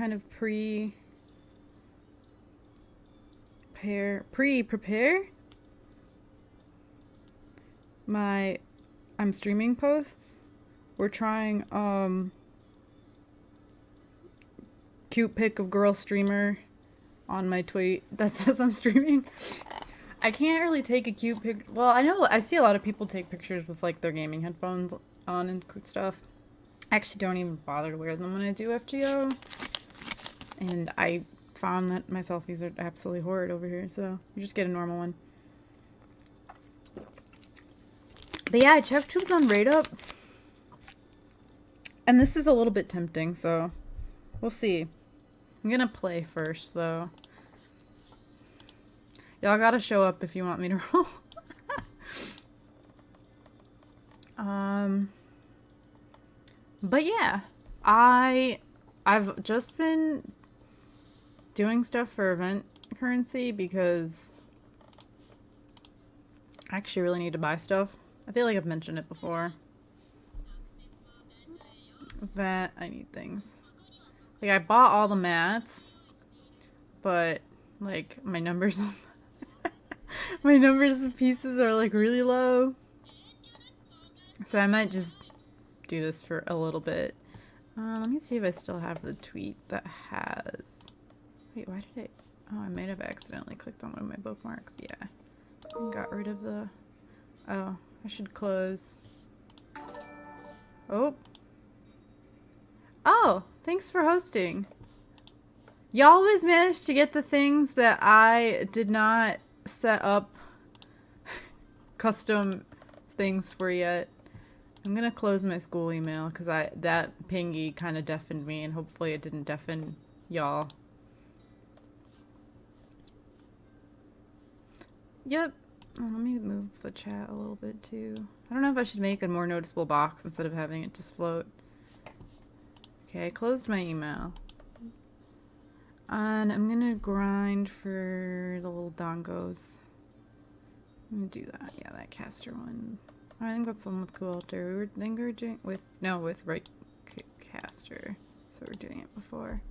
kind of prepare my I'm streaming posts. We're trying cute pic of girl streamer on my tweet that says I'm streaming. I can't really take a cute pic. Well, I know I see a lot of people take pictures with like their gaming headphones on and stuff. I actually don't even bother to wear them when I do FGO. And I found that my selfies are absolutely horrid over here, so you just get a normal one. But yeah, I checked who was on Raid Up. And this is a little bit tempting, so we'll see. I'm gonna play first, though. Y'all gotta show up if you want me to roll. But yeah, I've just been doing stuff for event currency because I actually really need to buy stuff. I feel like I've mentioned it before. That I need things. Like I bought all the mats, but like my numbers my numbers of pieces are like really low. So I might just do this for a little bit. Let me see if I still have the tweet that has... Wait, why did I... Oh, I might have accidentally clicked on one of my bookmarks. Yeah. I got rid of the... Oh, I should close. Oh. Oh, thanks for hosting. Y'all always managed to get the things that I did not set up custom things for yet. I'm gonna close my school email because that pingy kind of deafened me, and hopefully it didn't deafen y'all. Yep. Oh, let me move the chat a little bit too. I don't know if I should make a more noticeable box instead of having it just float. Okay, I closed my email. And I'm gonna grind for the little dongos. I'm gonna do that. Yeah, that caster one. I think that's the one with cool altar. We were doing with right caster. So we're doing it before.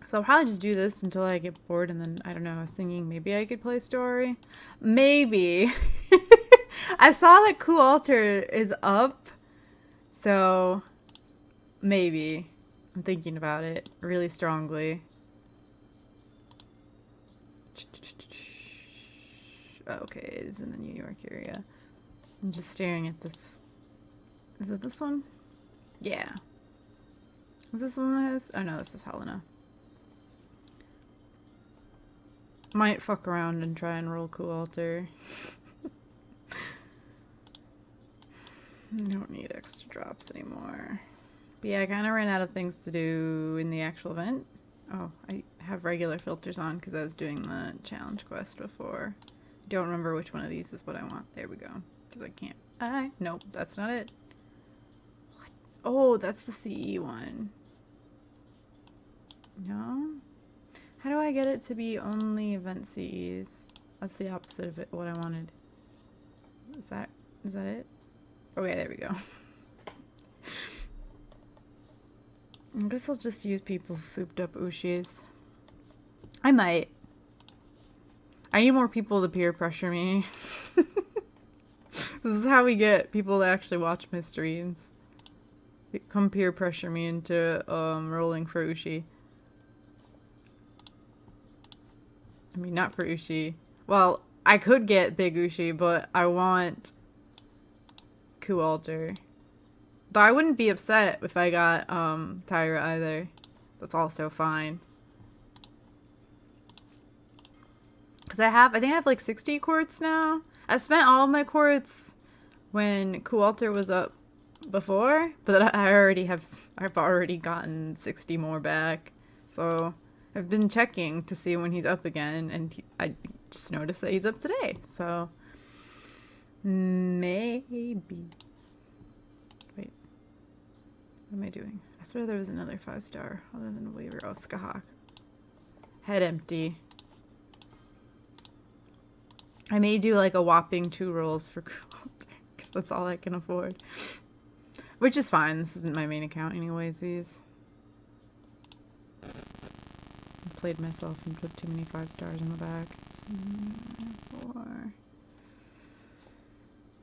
So I'll probably just do this until I get bored, and then I don't know. I was thinking maybe I could play story. Maybe. I saw that cool altar is up, so maybe. I'm thinking about it really strongly. Okay, it is in the New York area. I'm just staring at this. Is it this one? Yeah. Is this the one that has? Oh no, this is Helena. Might fuck around and try and roll cool altar. I don't need extra drops anymore. But yeah, I kind of ran out of things to do in the actual event. Oh, I have regular filters on because I was doing the challenge quest before. Don't remember which one of these is what I want. There we go. Because I can't. Nope, that's not it. What? Oh, that's the CE one. No? How do I get it to be only event CEs? That's the opposite of it, what I wanted. Is that it? Okay, there we go. I guess I'll just use people's souped up Ushis. I might. I need more people to peer pressure me. This is how we get people to actually watch my streams. Come peer pressure me into rolling for Ushi. I mean, not for Ushi. Well, I could get big Ushi, but I want Ku Alter. Though I wouldn't be upset if I got Tyra either. That's also fine. Because I think I have like 60 quartz now. I spent all of my quartz when Ku Alter was up before, but I've already gotten 60 more back. So I've been checking to see when he's up again, and I just noticed that he's up today. So maybe. Wait, what am I doing? I swear there was another 5-star other than Weaver. Oh, Skahak. Head empty. I may do like a whopping 2 rolls for because that's all I can afford. Which is fine. This isn't my main account anyways, these. outplayed myself and put too many 5 stars on the back. 4.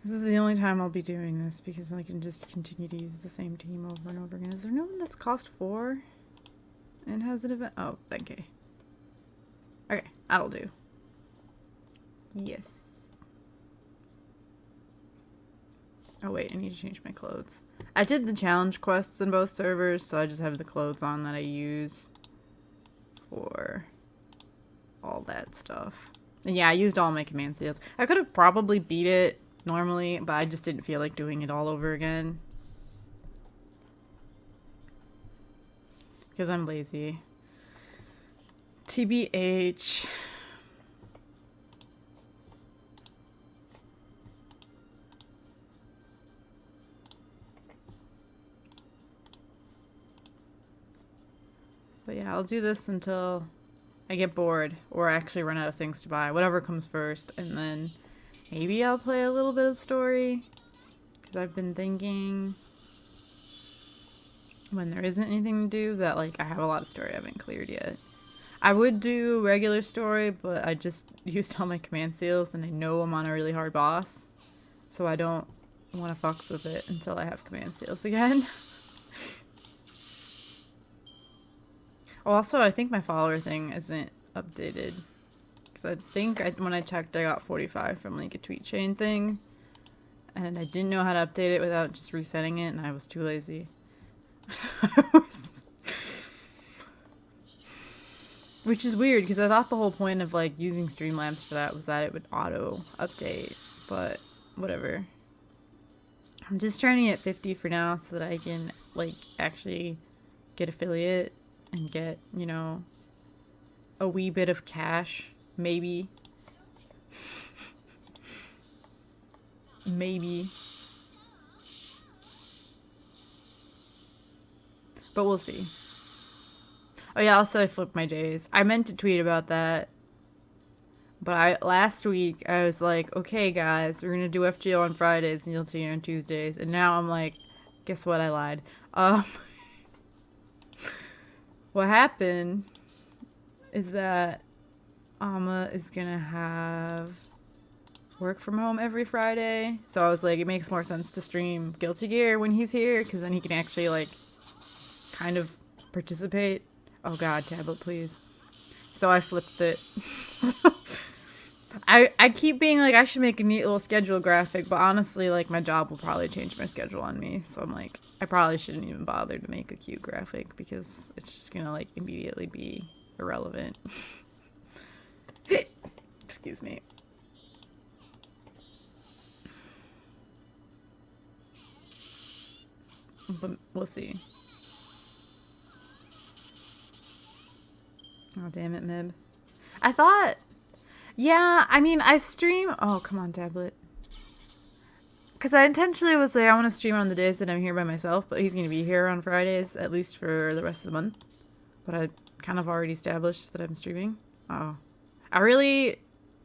This is the only time I'll be doing this because I can just continue to use the same team over and over again. Is there no one that's cost 4 and has an event? Oh, okay. Okay, that'll do. Yes. Oh wait, I need to change my clothes. I did the challenge quests in both servers, so I just have the clothes on that I use for all that stuff. And yeah, I used all my command seals. I could have probably beat it normally, but I just didn't feel like doing it all over again. Because I'm lazy. TBH. But yeah, I'll do this until I get bored or actually run out of things to buy. Whatever comes first. And then maybe I'll play a little bit of story. Because I've been thinking when there isn't anything to do that, like, I have a lot of story I haven't cleared yet. I would do regular story, but I just used all my command seals and I know I'm on a really hard boss. So I don't want to fucks with it until I have command seals again. Also, I think my follower thing isn't updated. Because I think when I checked, I got 45 from like a tweet chain thing. And I didn't know how to update it without just resetting it, and I was too lazy. Which is weird, because I thought the whole point of like using Streamlabs for that was that it would auto update. But whatever. I'm just trying to get 50 for now so that I can like actually get affiliate. And get, you know, a wee bit of cash. Maybe. Maybe. But we'll see. Oh yeah, also I flipped my days. I meant to tweet about that. But last week I was like, okay guys, we're gonna do FGO on Fridays and you'll see you on Tuesdays. And now I'm like, guess what, I lied. What happened is that Amma is gonna have work from home every Friday. So I was like, it makes more sense to stream Guilty Gear when he's here, because then he can actually like kind of participate. Oh god, tablet please. So I flipped it. I keep being like, I should make a neat little schedule graphic, but honestly, like, my job will probably change my schedule on me. So I'm like, I probably shouldn't even bother to make a cute graphic because it's just gonna, like, immediately be irrelevant. Excuse me. But we'll see. Oh, damn it, Mib. I thought... Yeah, I mean, I stream... Oh, come on, tablet. Because I intentionally was like, I want to stream on the days that I'm here by myself, but he's going to be here on Fridays, at least for the rest of the month. But I kind of already established that I'm streaming. Oh. I really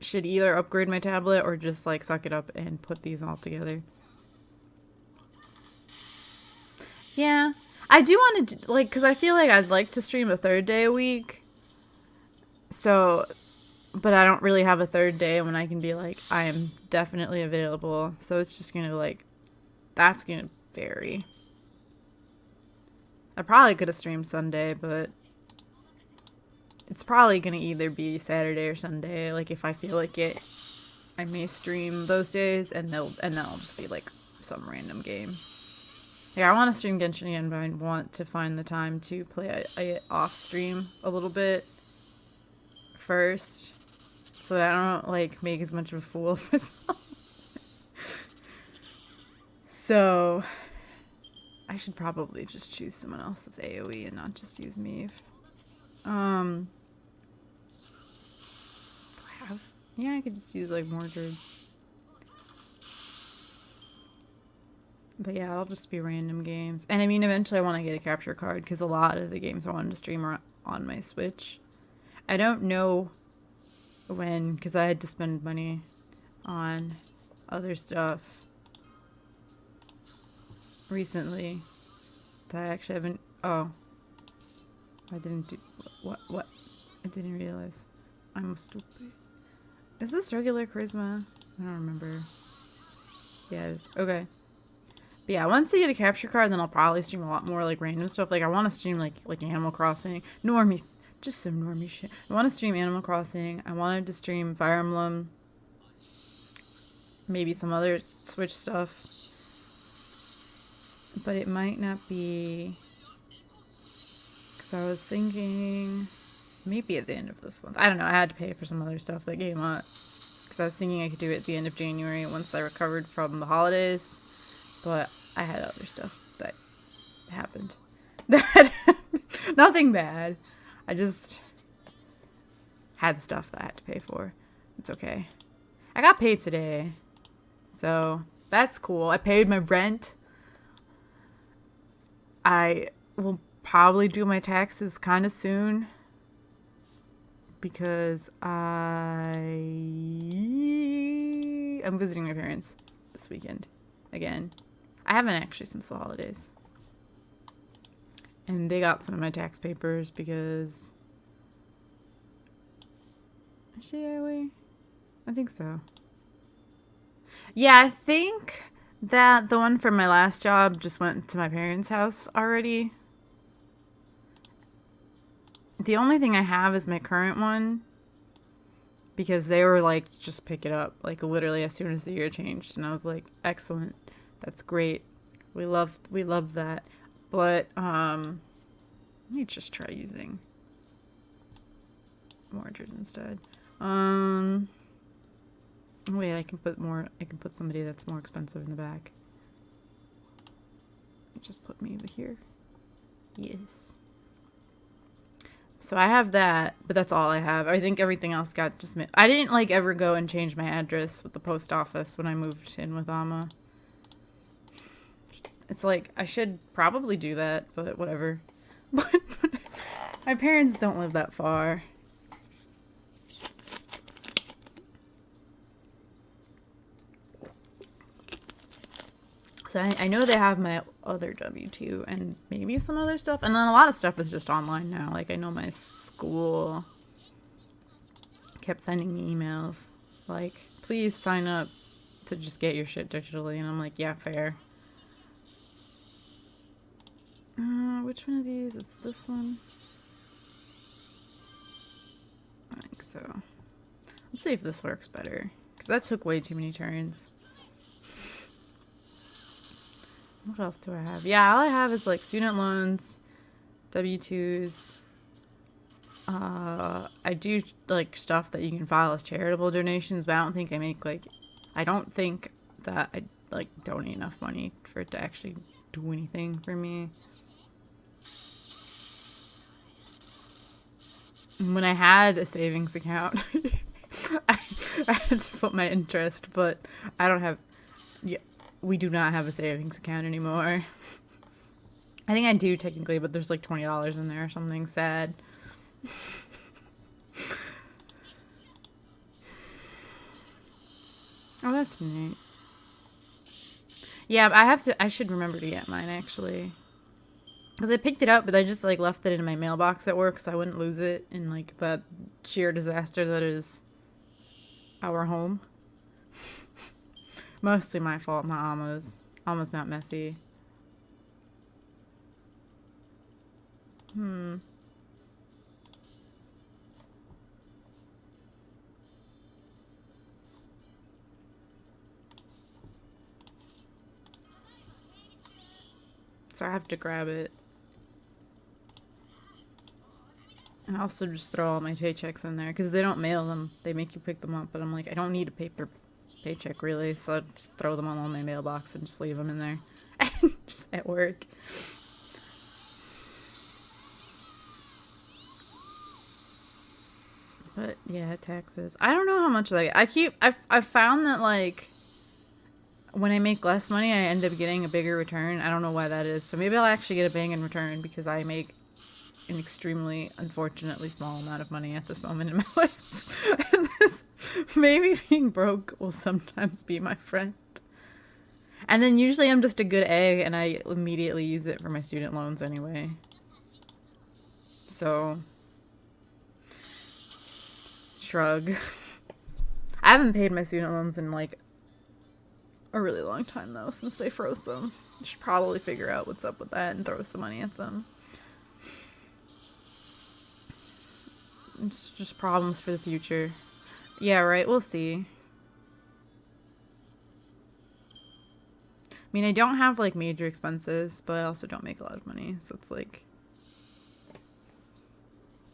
should either upgrade my tablet or just, like, suck it up and put these all together. Yeah. I do want to, like, because I feel like I'd like to stream a 3rd day a week. So... But I don't really have a 3rd day when I can be like, I am definitely available. So it's just going to like, that's going to vary. I probably could have streamed Sunday, but it's probably going to either be Saturday or Sunday. Like if I feel like it, I may stream those days and then it'll just be like some random game. Yeah, I want to stream Genshin again, but I want to find the time to play a off stream a little bit first. So that I don't, like, make as much of a fool of myself. So, I should probably just choose someone else that's AoE and not just use Meave. Do I have... Yeah, I could just use, like, Mordred. But yeah, it'll just be random games. And I mean, eventually I want to get a capture card, because a lot of the games I wanted to stream are on my Switch. I don't know... when, because I had to spend money on other stuff recently that I actually haven't... Oh. I didn't do... What? I didn't realize. I'm stupid. Is this regular charisma? I don't remember. Yeah, it is. Okay. But yeah, once I get a capture card, then I'll probably stream a lot more like random stuff. Like I want to stream like Animal Crossing, normie, just some normie shit. I want to stream Animal Crossing. I wanted to stream Fire Emblem, maybe some other Switch stuff, but it might not be. Because I was thinking maybe at the end of this month. I don't know. I had to pay for some other stuff that came up because I was thinking I could do it at the end of January once I recovered from the holidays. But I had other stuff that happened. Nothing bad. I just had stuff that I had to pay for. It's okay. I got paid today. So that's cool. I paid my rent. I will probably do my taxes kind of soon. Because I'm visiting my parents this weekend. Again. I haven't actually since the holidays. And they got some of my tax papers because... I think so. Yeah, I think that the one from my last job just went to my parents' house already. The only thing I have is my current one. Because they were like, just pick it up. Like, literally as soon as the year changed. And I was like, excellent. That's great. We love that. But, let me just try using Mordred instead. Wait, I can put somebody that's more expensive in the back. Just put me over here. Yes. So I have that, but that's all I have. I think everything else got just... I didn't, like, ever go and change my address with the post office when I moved in with Amma. It's like, I should probably do that, but whatever. But my parents don't live that far. So I know they have my other W-2 and maybe some other stuff. And then a lot of stuff is just online now. Like, I know my school kept sending me emails. Like, please sign up to just get your shit digitally. And I'm like, yeah, fair. Which one of these? It's this one. I think so. Let's see if this works better. Because that took way too many turns. What else do I have? Yeah, all I have is like student loans, W-2s. I do like stuff that you can file as charitable donations, but I don't think I make like... I don't think that I like donate enough money for it to actually do anything for me. When I had a savings account, I had to put my interest, but I don't have... Yeah, we do not have a savings account anymore. I think I do technically, but there's like $20 in there or something sad. Oh, that's neat. Yeah, I should remember to get mine actually. Because I picked it up, but I just like left it in my mailbox at work so I wouldn't lose it in like that sheer disaster that is our home. Mostly my fault, not Alma's. Alma's not messy. So I have to grab it. And I also just throw all my paychecks in there because they don't mail them. They make you pick them up, but I'm like, I don't need a paper paycheck really, so I just throw them all in my mailbox and just leave them in there. Just at work. But yeah, taxes. I don't know how much like I've found that like when I make less money, I end up getting a bigger return. I don't know why that is. So maybe I'll actually get a bang in return because I make an extremely, unfortunately small amount of money at this moment in my life. Maybe being broke will sometimes be my friend. And then usually I'm just a good egg and I immediately use it for my student loans anyway. So shrug. I haven't paid my student loans in like a really long time though, since they froze them. I should probably figure out what's up with that and throw some money at them. It's just problems for the future. Yeah, right, we'll see. I mean, I don't have like major expenses, but I also don't make a lot of money, so it's like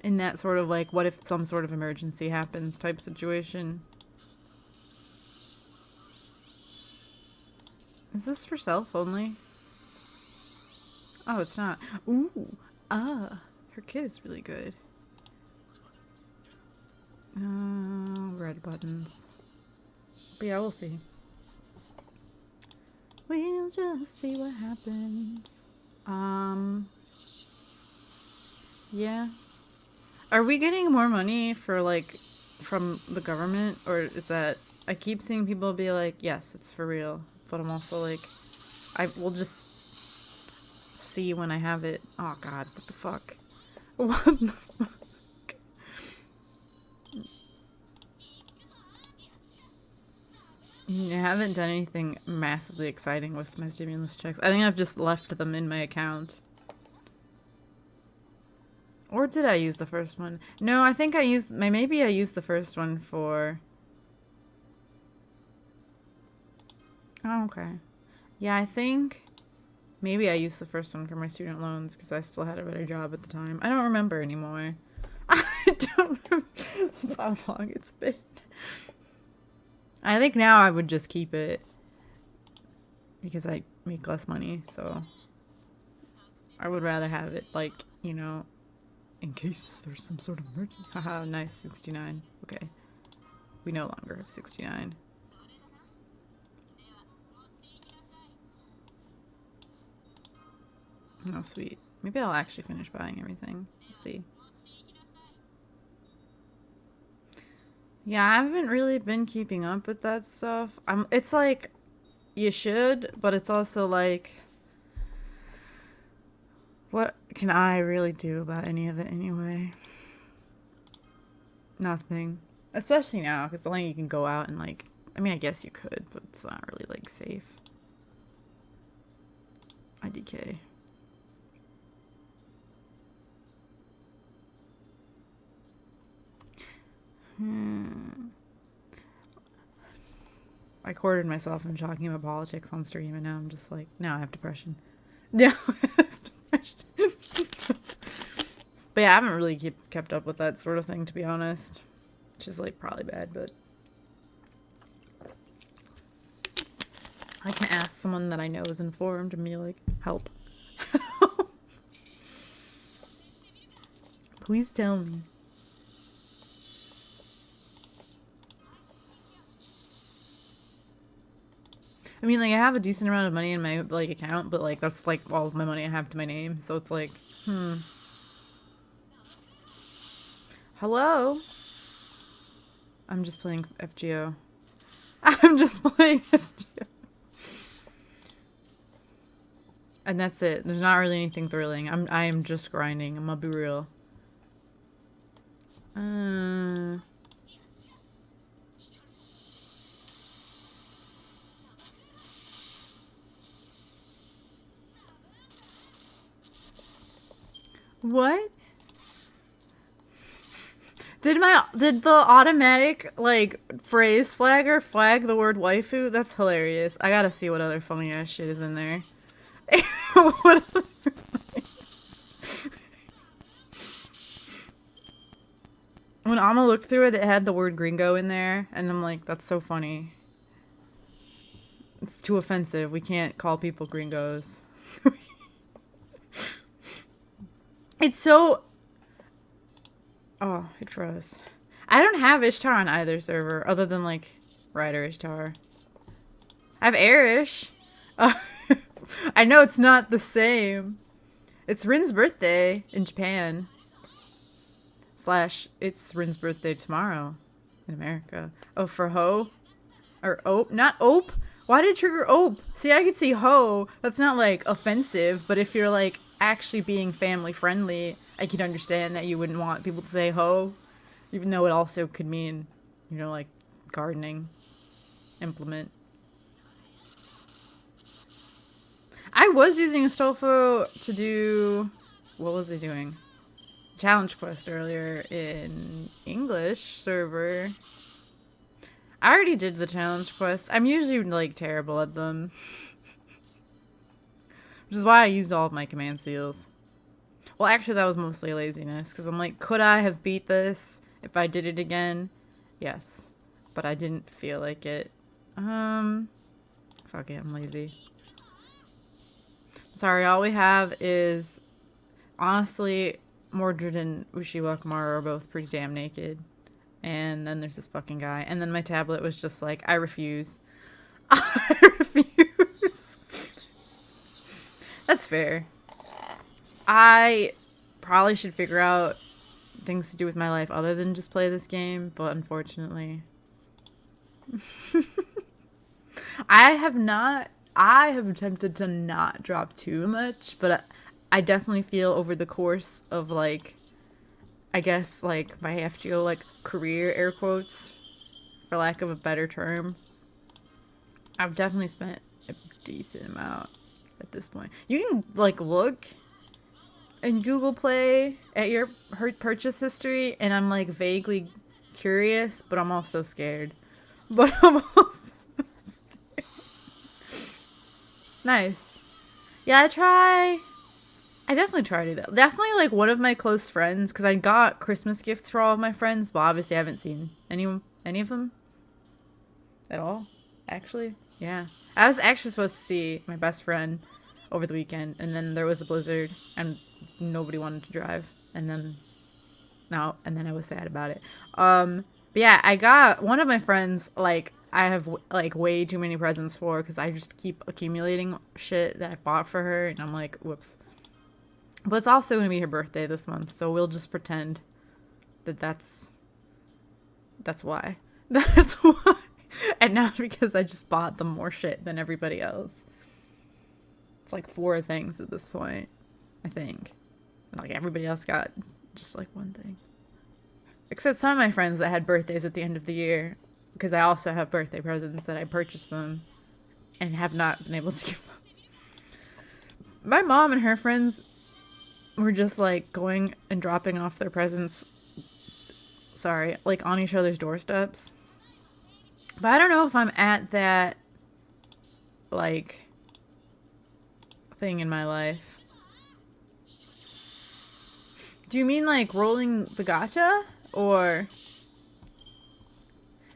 in that sort of like what if some sort of emergency happens type situation. Is this for self only? Oh, it's not. Ooh, her kid is really good. Red buttons. But yeah, we'll see. We'll just see what happens. Yeah. Are we getting more money for like from the government, or is that I keep seeing people be like, yes, it's for real, but I'm also like, I will just see when I have it. Oh God, what the fuck? What the fuck? I haven't done anything massively exciting with my stimulus checks. I think I've just left them in my account. Or did I use the first one? No, I think I used... Maybe I used the first one for... Oh, okay. Yeah, I think... Maybe I used the first one for my student loans because I still had a better job at the time. I don't remember anymore. I don't remember. That's how long it's been. I think now I would just keep it because I make less money, so I would rather have it, like, you know, in case there's some sort of emergency. Haha, nice, 69. Okay. We no longer have 69. Oh, sweet. Maybe I'll actually finish buying everything. Let's see. Yeah, I haven't really been keeping up with that stuff. It's like, you should, but it's also like, what can I really do about any of it anyway? Nothing. Especially now, because the only you can go out and like, I mean, I guess you could, but it's not really like safe. IDK. I quartered myself from talking about politics on stream, and now I'm just like, now I have depression. Now I have depression. But yeah, I haven't really kept up with that sort of thing, to be honest. Which is like probably bad, but I can ask someone that I know is informed and be like, help. Please tell me. I mean, like, I have a decent amount of money in my, like, account, but, like, that's, like, all of my money I have to my name, so it's like, Hello? I'm just playing FGO. I'm just playing FGO. And that's it. There's not really anything thrilling. I am just grinding. I'm gonna be real. What? Did the automatic, like, phrase flagger flag the word waifu? That's hilarious. I gotta see what other funny ass shit is in there. What other When Alma looked through it, it had the word gringo in there, and I'm like, that's so funny. It's too offensive. We can't call people gringos. It's so... Oh, it froze. I don't have Ishtar on either server, other than, like, Rider Ishtar. I have Airish. I know it's not the same. It's Rin's birthday in Japan. / it's Rin's birthday tomorrow in America. Oh, for Ho? Or Ope? Not Ope? Why did it trigger Ope? See, I could see Ho. That's not, like, offensive, but if you're, like, actually being family friendly, I can understand that you wouldn't want people to say Ho. Even though it also could mean, you know, like gardening implement. I was using Astolfo to do... What was I doing? Challenge quest earlier in English server. I already did the challenge quest. I'm usually like terrible at them. Which is why I used all of my command seals. Well, actually that was mostly laziness. Because I'm like, could I have beat this if I did it again? Yes. But I didn't feel like it. Fuck it, I'm lazy. Sorry, all we have is... Honestly, Mordred and Ushiwakamaru are both pretty damn naked. And then there's this fucking guy. And then my tablet was just like, I refuse. I refuse. That's fair. I probably should figure out things to do with my life other than just play this game, but unfortunately. I have attempted to not drop too much, but I definitely feel over the course of like, I guess like my FGO like career, air quotes, for lack of a better term, I've definitely spent a decent amount at this point. You can like look in Google Play at your purchase history, and I'm like vaguely curious, but I'm also scared. But I'm also scared. Nice. Yeah, I definitely try to do that. Definitely like one of my close friends, because I got Christmas gifts for all of my friends, but obviously I haven't seen any of them at all, actually. Yeah. I was actually supposed to see my best friend over the weekend, and then there was a blizzard, and nobody wanted to drive, and then I was sad about it. But yeah, I got one of my friends, like, I have like way too many presents for, because I just keep accumulating shit that I bought for her, and I'm like, whoops. But it's also going to be her birthday this month, so we'll just pretend that that's why. That's why. And not because I just bought them more shit than everybody else. It's like 4 things at this point, I think. Like everybody else got just like 1 thing. Except some of my friends that had birthdays at the end of the year, because I also have birthday presents that I purchased them and have not been able to give them. My mom and her friends were just like going and dropping off their presents, like on each other's doorsteps. But I don't know if I'm at that like thing in my life. Do you mean like rolling the gacha? Or...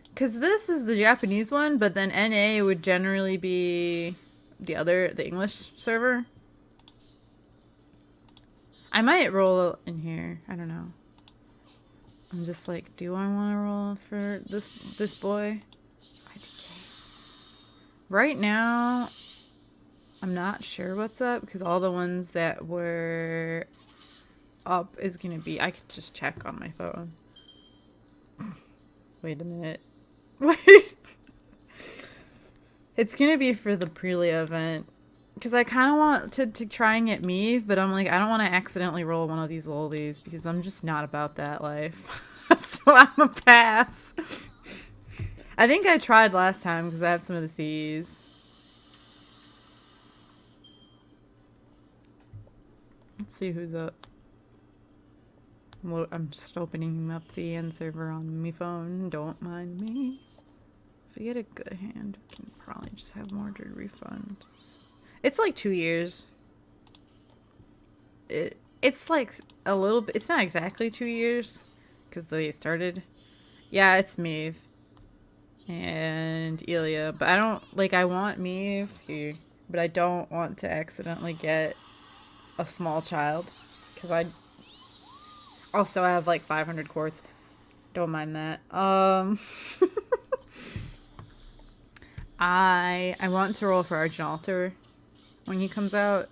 Because this is the Japanese one, but then NA would generally be the English server. I might roll in here. I don't know. I'm just like, do I want to roll for this boy? IDK. Right now, I'm not sure what's up, because all the ones that were up is going to be... I could just check on my phone. Wait a minute. Wait. It's going to be for the Prelia event. Because I kind of want to try and get Meave, but I'm like, I don't want to accidentally roll one of these lolies, because I'm just not about that life. So I'm a pass. I think I tried last time, because I have some of the C's. Let's see who's up. I'm just opening up the end server on my phone. Don't mind me. If we get a good hand, we can probably just have Mordred refund. It's like 2 years. It's like a little bit. It's not exactly 2 years, because they started. Yeah, it's Meave and Elia, but I don't like. I want Meave here, but I don't want to accidentally get a small child, because I have like 500 quartz. Don't mind that. I want to roll for Argent Altar when he comes out,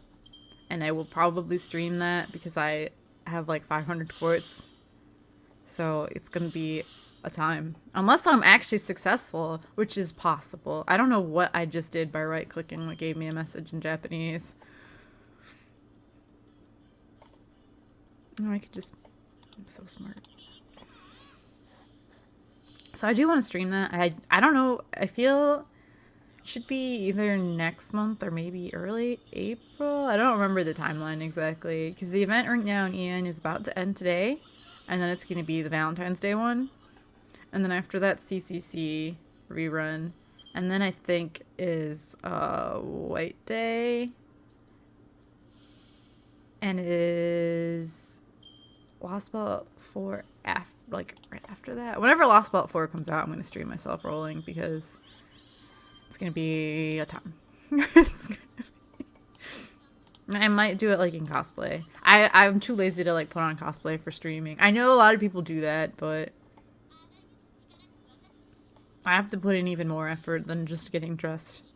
and I will probably stream that, because I have like 500 quartz, so it's gonna be a time, unless I'm actually successful, which is possible. I don't know what I just did by right clicking what gave me a message in Japanese. Oh, I could just... I'm so smart. So I do want to stream that. I don't know. I feel it should be either next month or maybe early April. I don't remember the timeline exactly because the event right now in EN is about to end today, and then it's going to be the Valentine's Day one, and then after that CCC rerun, and then I think is White Day, and it is Lost Belt 4 like right after that. Whenever Lost Belt 4 comes out, I'm gonna stream myself rolling because it's gonna be a time. I might do it like in cosplay. I'm too lazy to like put on cosplay for streaming. I know a lot of people do that, but I have to put in even more effort than just getting dressed.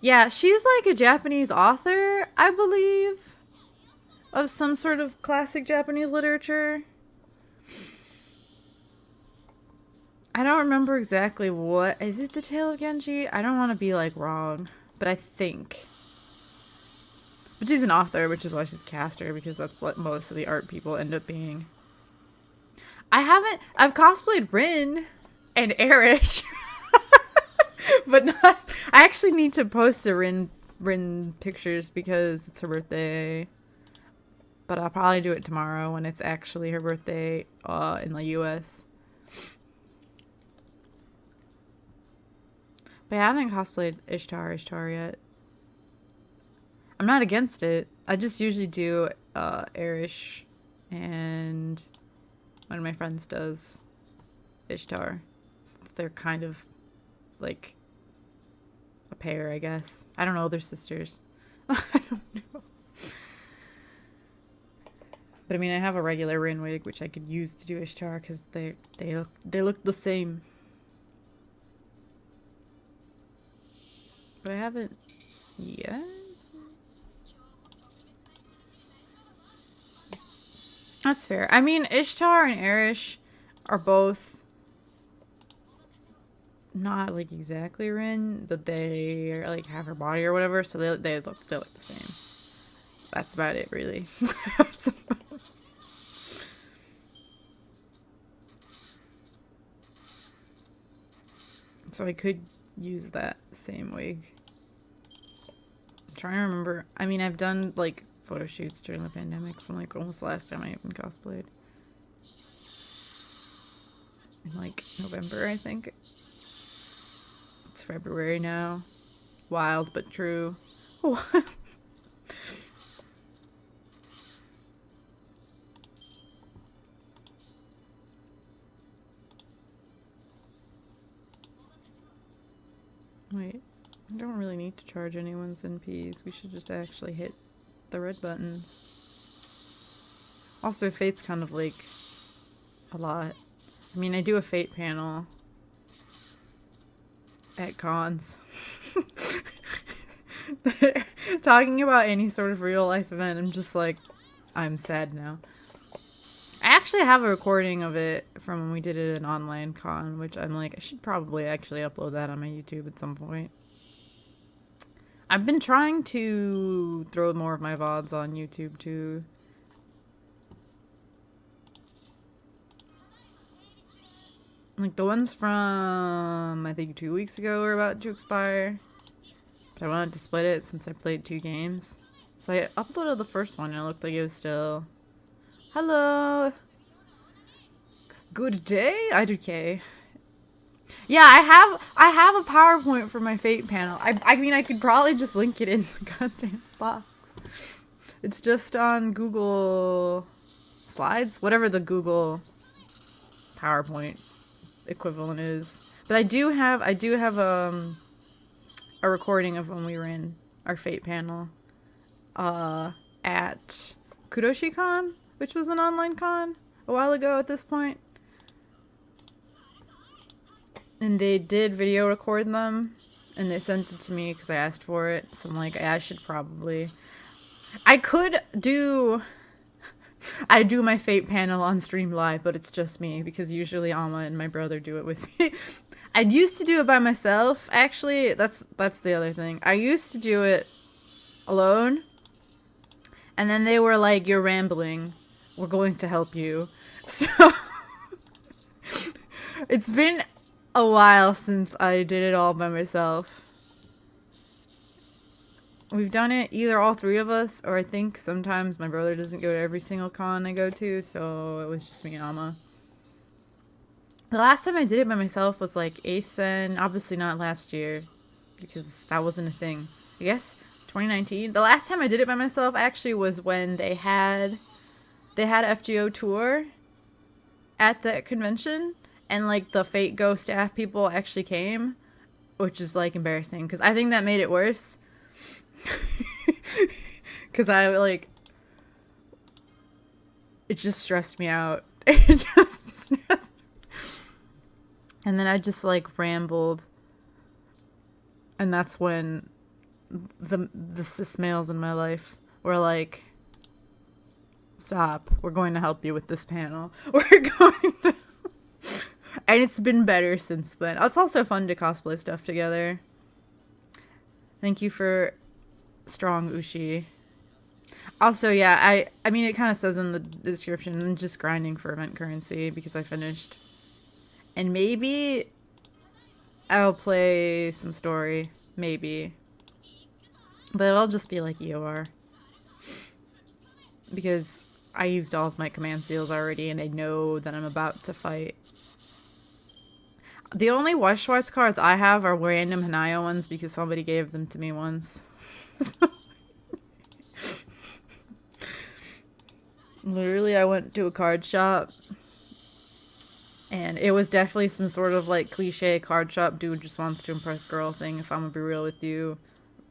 Yeah, she's like a Japanese author, I believe, of some sort of classic Japanese literature. I don't remember exactly what. Is it The Tale of Genji? I don't want to be like wrong, but I think. But she's an author, which is why she's a caster, because that's what most of the art people end up being. I've cosplayed Rin and Erish, but not. I actually need to post the Rin pictures because it's her birthday. But I'll probably do it tomorrow when it's actually her birthday in the US. But I haven't cosplayed Ishtar yet. I'm not against it. I just usually do Erish, and one of my friends does Ishtar. Since they're kind of like a pair, I guess. I don't know, they're sisters. I don't know. But I mean, I have a regular Rin wig, which I could use to do Ishtar because they look the same. But I haven't yet. That's fair. I mean, Ishtar and Erish are both not like exactly Rin, but they are like have her body or whatever, so they look the same. That's about it, really. That's about it. So I could use that same wig. I'm trying to remember. I mean, I've done like photo shoots during the pandemic, so like almost the last time I even cosplayed. In like November, I think. It's February now. Wild but true. What? Wait, I don't really need to charge anyone's NPs. We should just actually hit the red buttons. Also, Fate's kind of like a lot. I mean, I do a Fate panel at cons. Talking about any sort of real life event, I'm just like, I'm sad now. I actually have a recording of it from when we did it at an online con, which I'm like, I should probably actually upload that on my YouTube at some point. I've been trying to throw more of my VODs on YouTube too. Like the ones from, I think 2 weeks ago were about to expire. But I wanted to split it since I played 2 games. So I uploaded the first one and it looked like it was still... Hello! Good day, I2K. Yeah, I have a PowerPoint for my Fate panel. I mean, I could probably just link it in the goddamn box. It's just on Google Slides, whatever the Google PowerPoint equivalent is. But I do have a recording of when we were in our Fate panel at KudoshiCon, which was an online con a while ago at this point. And they did video record them, and they sent it to me because I asked for it. So I'm like, I should probably... I do my Fate panel on stream live, but it's just me, because usually Alma and my brother do it with me. I used to do it by myself, actually. That's the other thing. I used to do it alone, and then they were like, you're rambling. We're going to help you. So... it's been a while since I did it all by myself. We've done it either all three of us, or I think sometimes my brother doesn't go to every single con I go to, so it was just me and Alma. The last time I did it by myself was like ASEN, obviously not last year, because that wasn't a thing. I guess 2019. The last time I did it by myself actually was when they had FGO tour at the convention, and like the Fate Go staff people actually came, which is like embarrassing because I think that made it worse. Because I like it just stressed me out. It just stressed. And then I just like rambled, and that's when the cis males in my life were like, "Stop! We're going to help you with this panel. We're going to." And it's been better since then. It's also fun to cosplay stuff together. Thank you for strong Ushi. Also, yeah, I mean, it kind of says in the description, I'm just grinding for event currency because I finished. And maybe I'll play some story. Maybe. But it'll just be like EOR. Because I used all of my command seals already and I know that I'm about to fight. The only Weiss Schwarz cards I have are random Hanayo ones because somebody gave them to me once. Literally, I went to a card shop and it was definitely some sort of like cliche card shop dude just wants to impress girl thing, if I'm gonna be real with you.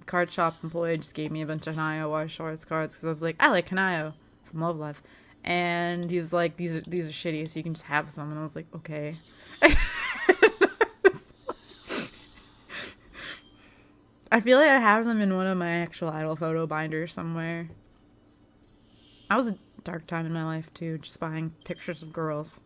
Card shop employee just gave me a bunch of Hanayo Weiss Schwarz cards because I was like, I like Hanayo from Love Life. And he was like, these are shitty, so you can just have some. And I was like, okay. I feel like I have them in one of my actual idol photo binders somewhere. I was a dark time in my life too, just buying pictures of girls.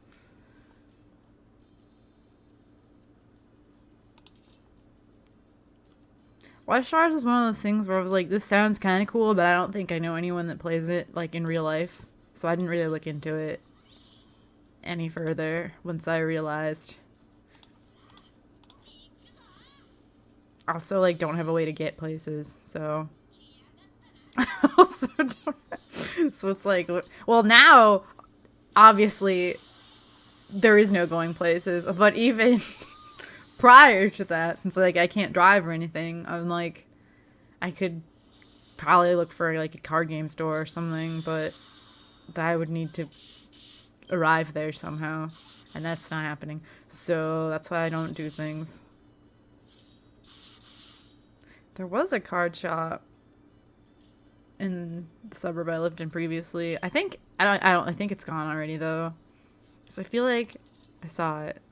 Weiss Schwarz is one of those things where I was like, this sounds kind of cool, but I don't think I know anyone that plays it like in real life. So I didn't really look into it any further once I realized. Also, like, don't have a way to get places, so. Also don't. So it's like, well, now, obviously, there is no going places, but even prior to that, since like I can't drive or anything, I'm like, I could probably look for like a card game store or something, but I would need to arrive there somehow, and that's not happening. So that's why I don't do things. There was a card shop in the suburb I lived in previously. I think I think it's gone already though, because I feel like I saw it.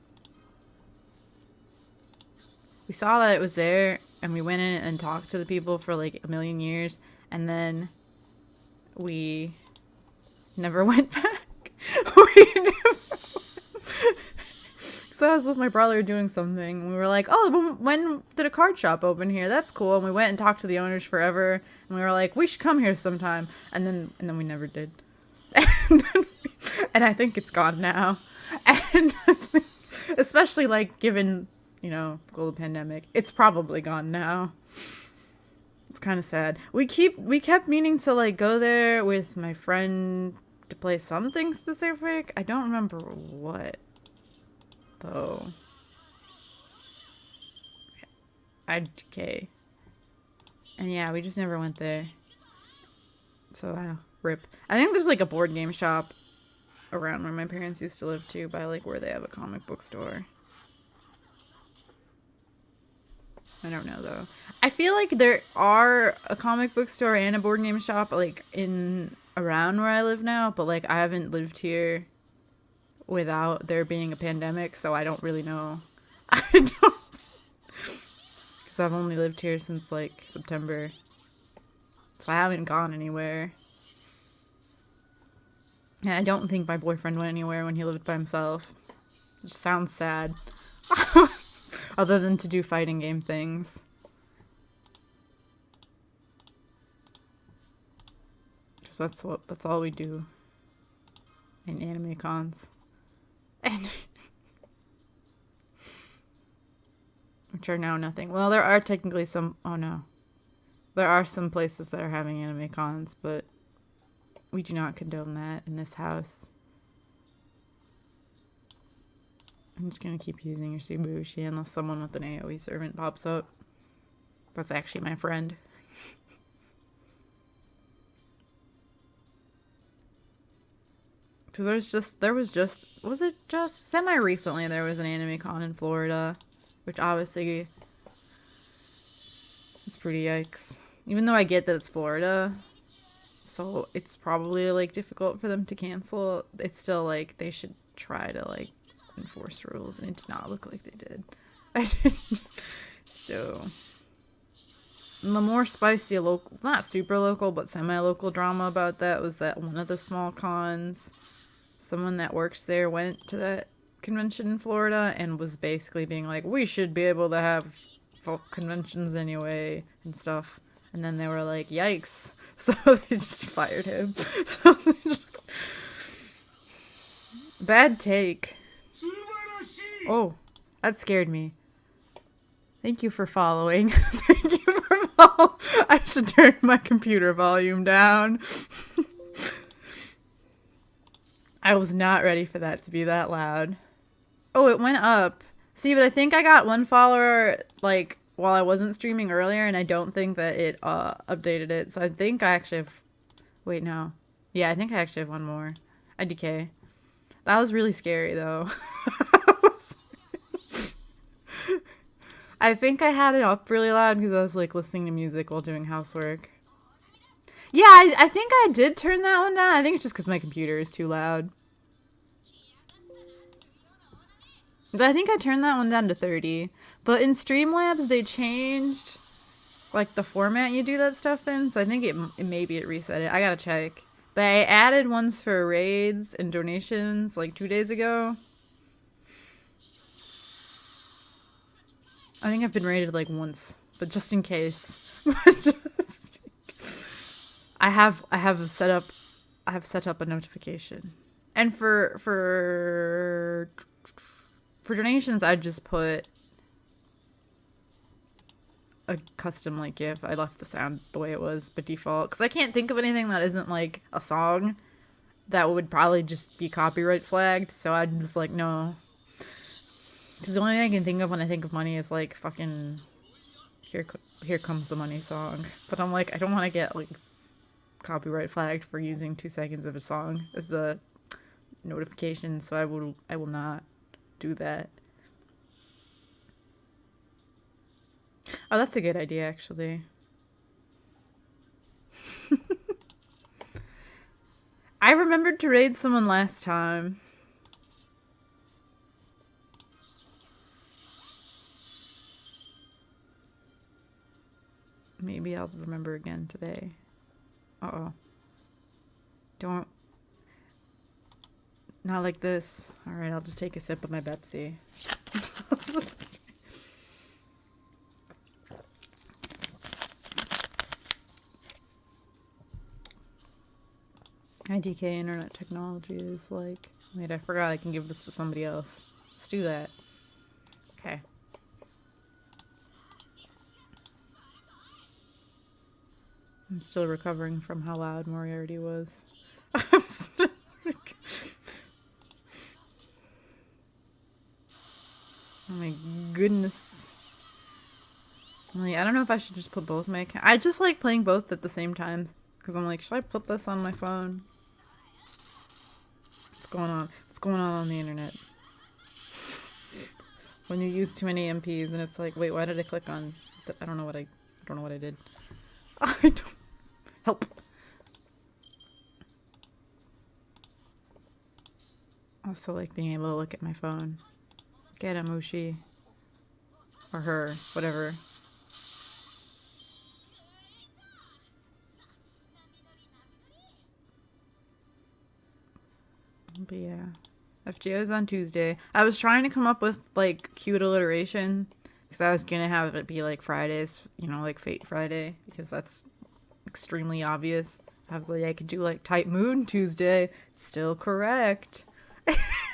We saw that it was there, and we went in and talked to the people for like a million years, and then we never went back. We never. So I was with my brother doing something. We were like, oh, when did a card shop open here? That's cool. And we went and talked to the owners forever. And we were like, we should come here sometime. And then we never did. And I think it's gone now. And especially like given, you know, the global pandemic, it's probably gone now. It's kind of sad. We kept meaning to like go there with my friend to play something specific. I don't remember what. Though. Okay. And yeah, we just never went there. So, rip. I think there's like a board game shop around where my parents used to live too, by like where they have a comic book store. I don't know though. I feel like there are a comic book store and a board game shop like in around where I live now, but like I haven't lived here without there being a pandemic, so I don't really know. I don't, because I've only lived here since like September, so I haven't gone anywhere. And I don't think my boyfriend went anywhere when he lived by himself. It just sounds sad. Other than to do fighting game things. Because that's all we do in anime cons. And which are now nothing. Well, there are technically some... Oh, no. There are some places that are having anime cons, but we do not condone that in this house. I'm just going to keep using your Subarushi unless someone with an AoE servant pops up. That's actually my friend. So was it just semi-recently there was an anime con in Florida, which obviously is pretty yikes. Even though I get that it's Florida, so it's probably like difficult for them to cancel, it's still like they should try to like enforce rules, and it did not look like they did. So the more spicy local, not super local, but semi-local drama about that was that one of the small cons, someone that works there went to that convention in Florida and was basically being like, we should be able to have conventions anyway and stuff. And then they were like, yikes. So they just fired him. So bad take. Oh, that scared me. Thank you for following. Thank you for following. I should turn my computer volume down. I was not ready for that to be that loud. Oh, it went up. See, but I think I got one follower, like, while I wasn't streaming earlier, and I don't think that it updated it. So I think I actually have... Wait, no. Yeah, I think I actually have one more. IDK. That was really scary, though. I think I had it up really loud because I was, like, listening to music while doing housework. Yeah, I think I did turn that one down. I think it's just because my computer is too loud. But I think I turned that one down to 30. But in Streamlabs, they changed, like, the format you do that stuff in. So I think maybe it reset it. I gotta check. But I added ones for raids and donations, like, 2 days ago. I think I've been raided, like, once. But just in case. I have set up a notification. And for donations, I just put a custom like GIF. I left the sound the way it was by default because I can't think of anything that isn't like a song that would probably just be copyright flagged. So I'm just like, no. Because the only thing I can think of when I think of money is like fucking Here Comes the Money song. But I'm like, I don't want to get like copyright flagged for using 2 seconds of a song as a notification, so I will not do that. Oh, that's a good idea, actually. I remembered to raid someone last time. Maybe I'll remember again today. Uh-oh. Don't. Not like this. Alright, I'll just take a sip of my Pepsi. IDK internet technology is like... Wait, I forgot I can give this to somebody else. Let's do that. Okay. I'm still recovering from how loud Moriarty was. I'm still... Oh my goodness. Like, I don't know if I should just put both my accounts. I just like playing both at the same time. Because I'm like, should I put this on my phone? What's going on? What's going on the internet? When you use too many MPs and it's like, wait, why did I click on... I don't know what I did. I don't... Help. Also like being able to look at my phone. Get a Mushi. Or her. Whatever. But yeah. FGO is on Tuesday. I was trying to come up with like cute alliteration. Because I was gonna have it be like Fridays. You know, like Fate Friday. Because that's extremely obvious. I was like, I could do like Tight Moon Tuesday. It's still correct.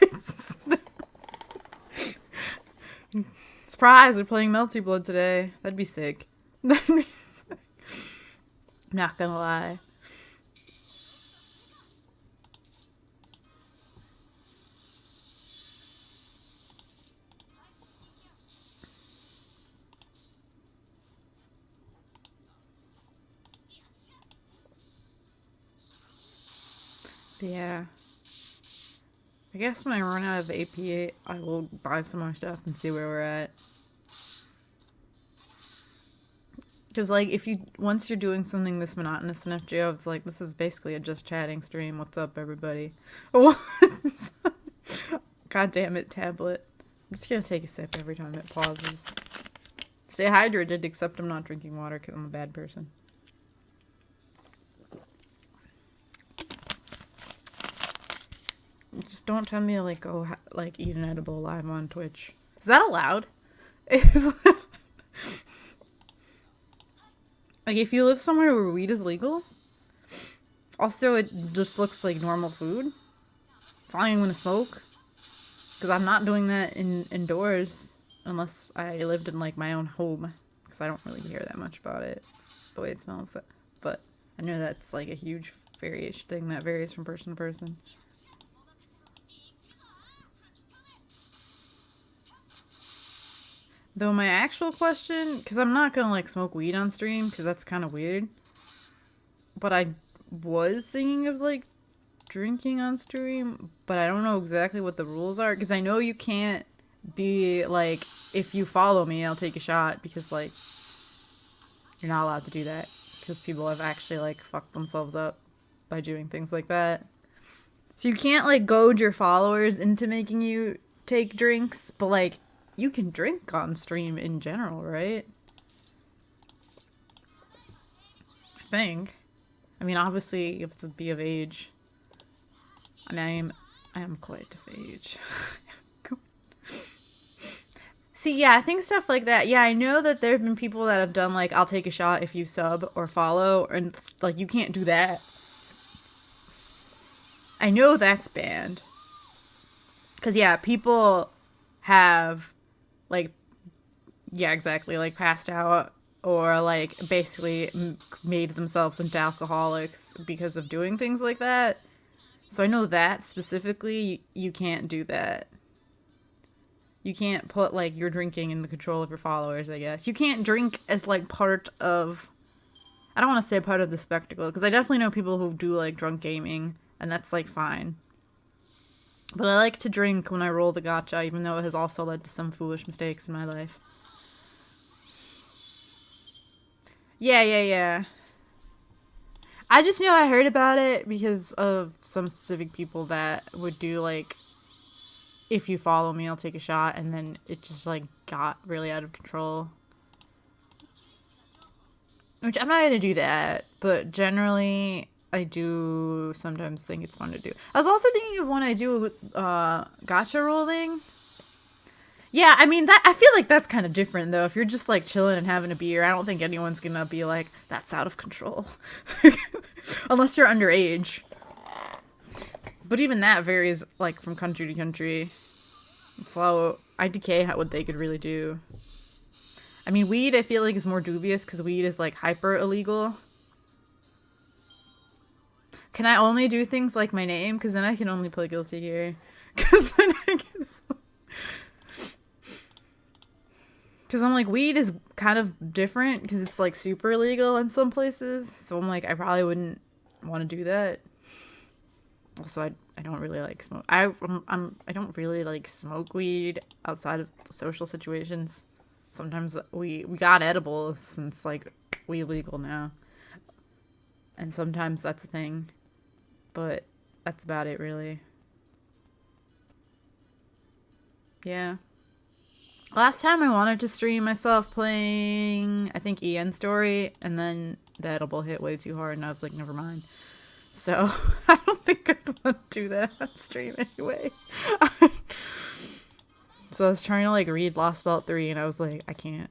It's Surprise, we're playing Melty Blood today. That'd be sick. That'd be sick. Not gonna lie. Yeah. I guess when I run out of AP, I will buy some more stuff and see where we're at. Because, like, once you're doing something this monotonous in FGO, it's like, this is basically a just chatting stream. What's up, everybody? What? God damn it, tablet. I'm just gonna take a sip every time it pauses. Stay hydrated, except I'm not drinking water because I'm a bad person. Just don't tell me to, like, go, like, eat an edible live on Twitch. Is that allowed? Like, if you live somewhere where weed is legal, also, it just looks like normal food. It's not even gonna smoke. Because I'm not doing that indoors unless I lived in, like, my own home. Because I don't really care that much about it, the way it smells. But I know that's, like, a huge variation thing that varies from person to person. Though my actual question, because I'm not gonna, like, smoke weed on stream, because that's kind of weird. But I was thinking of, like, drinking on stream, but I don't know exactly what the rules are, because I know you can't be, like, if you follow me, I'll take a shot, because, like, you're not allowed to do that, because people have actually, like, fucked themselves up by doing things like that. So you can't, like, goad your followers into making you take drinks, but, like, you can drink on stream in general, right? I think. I mean, obviously, you have to be of age. And I am quite of age. See, yeah, I think stuff like that. Yeah, I know that there have been people that have done, like, I'll take a shot if you sub or follow, and, like, you can't do that. I know that's banned. Because, yeah, people have, like, yeah, exactly, like, passed out or, like, basically made themselves into alcoholics because of doing things like that. So I know that specifically, you can't do that. You can't put, like, your drinking in the control of your followers, I guess. You can't drink as, like, part of... I don't want to say part of the spectacle, because I definitely know people who do, like, drunk gaming, and that's, like, fine. But I like to drink when I roll the gacha, even though it has also led to some foolish mistakes in my life. Yeah. I just know I heard about it because of some specific people that would do, like, if you follow me, I'll take a shot, and then it just, like, got really out of control. Which, I'm not gonna do that, but generally, I do sometimes think it's fun to do. I was also thinking of when I do gacha rolling. Yeah, I mean, that I feel like that's kind of different, though. If you're just, like, chilling and having a beer, I don't think anyone's gonna be like, that's out of control. Unless you're underage. But even that varies, like, from country to country. So, IDK, what they could really do. I mean, weed, I feel like, is more dubious, because weed is, like, hyper illegal. Can I only do things like my name? Because then I can only play Guilty Gear. Because then I can... Because I'm like, weed is kind of different, because it's, like, super illegal in some places. So I'm like, I probably wouldn't want to do that. Also, I don't really like smoke. I don't really like smoke weed outside of social situations. Sometimes we got edibles since, like, weed legal now, and sometimes that's a thing, but that's about it, really. Yeah. Last time I wanted to stream myself playing, I think, EN Story, and then the edible hit way too hard, and I was like, never mind. So, I don't think I'd want to do that on stream anyway. So I was trying to, like, read Lost Belt 3, and I was like, I can't.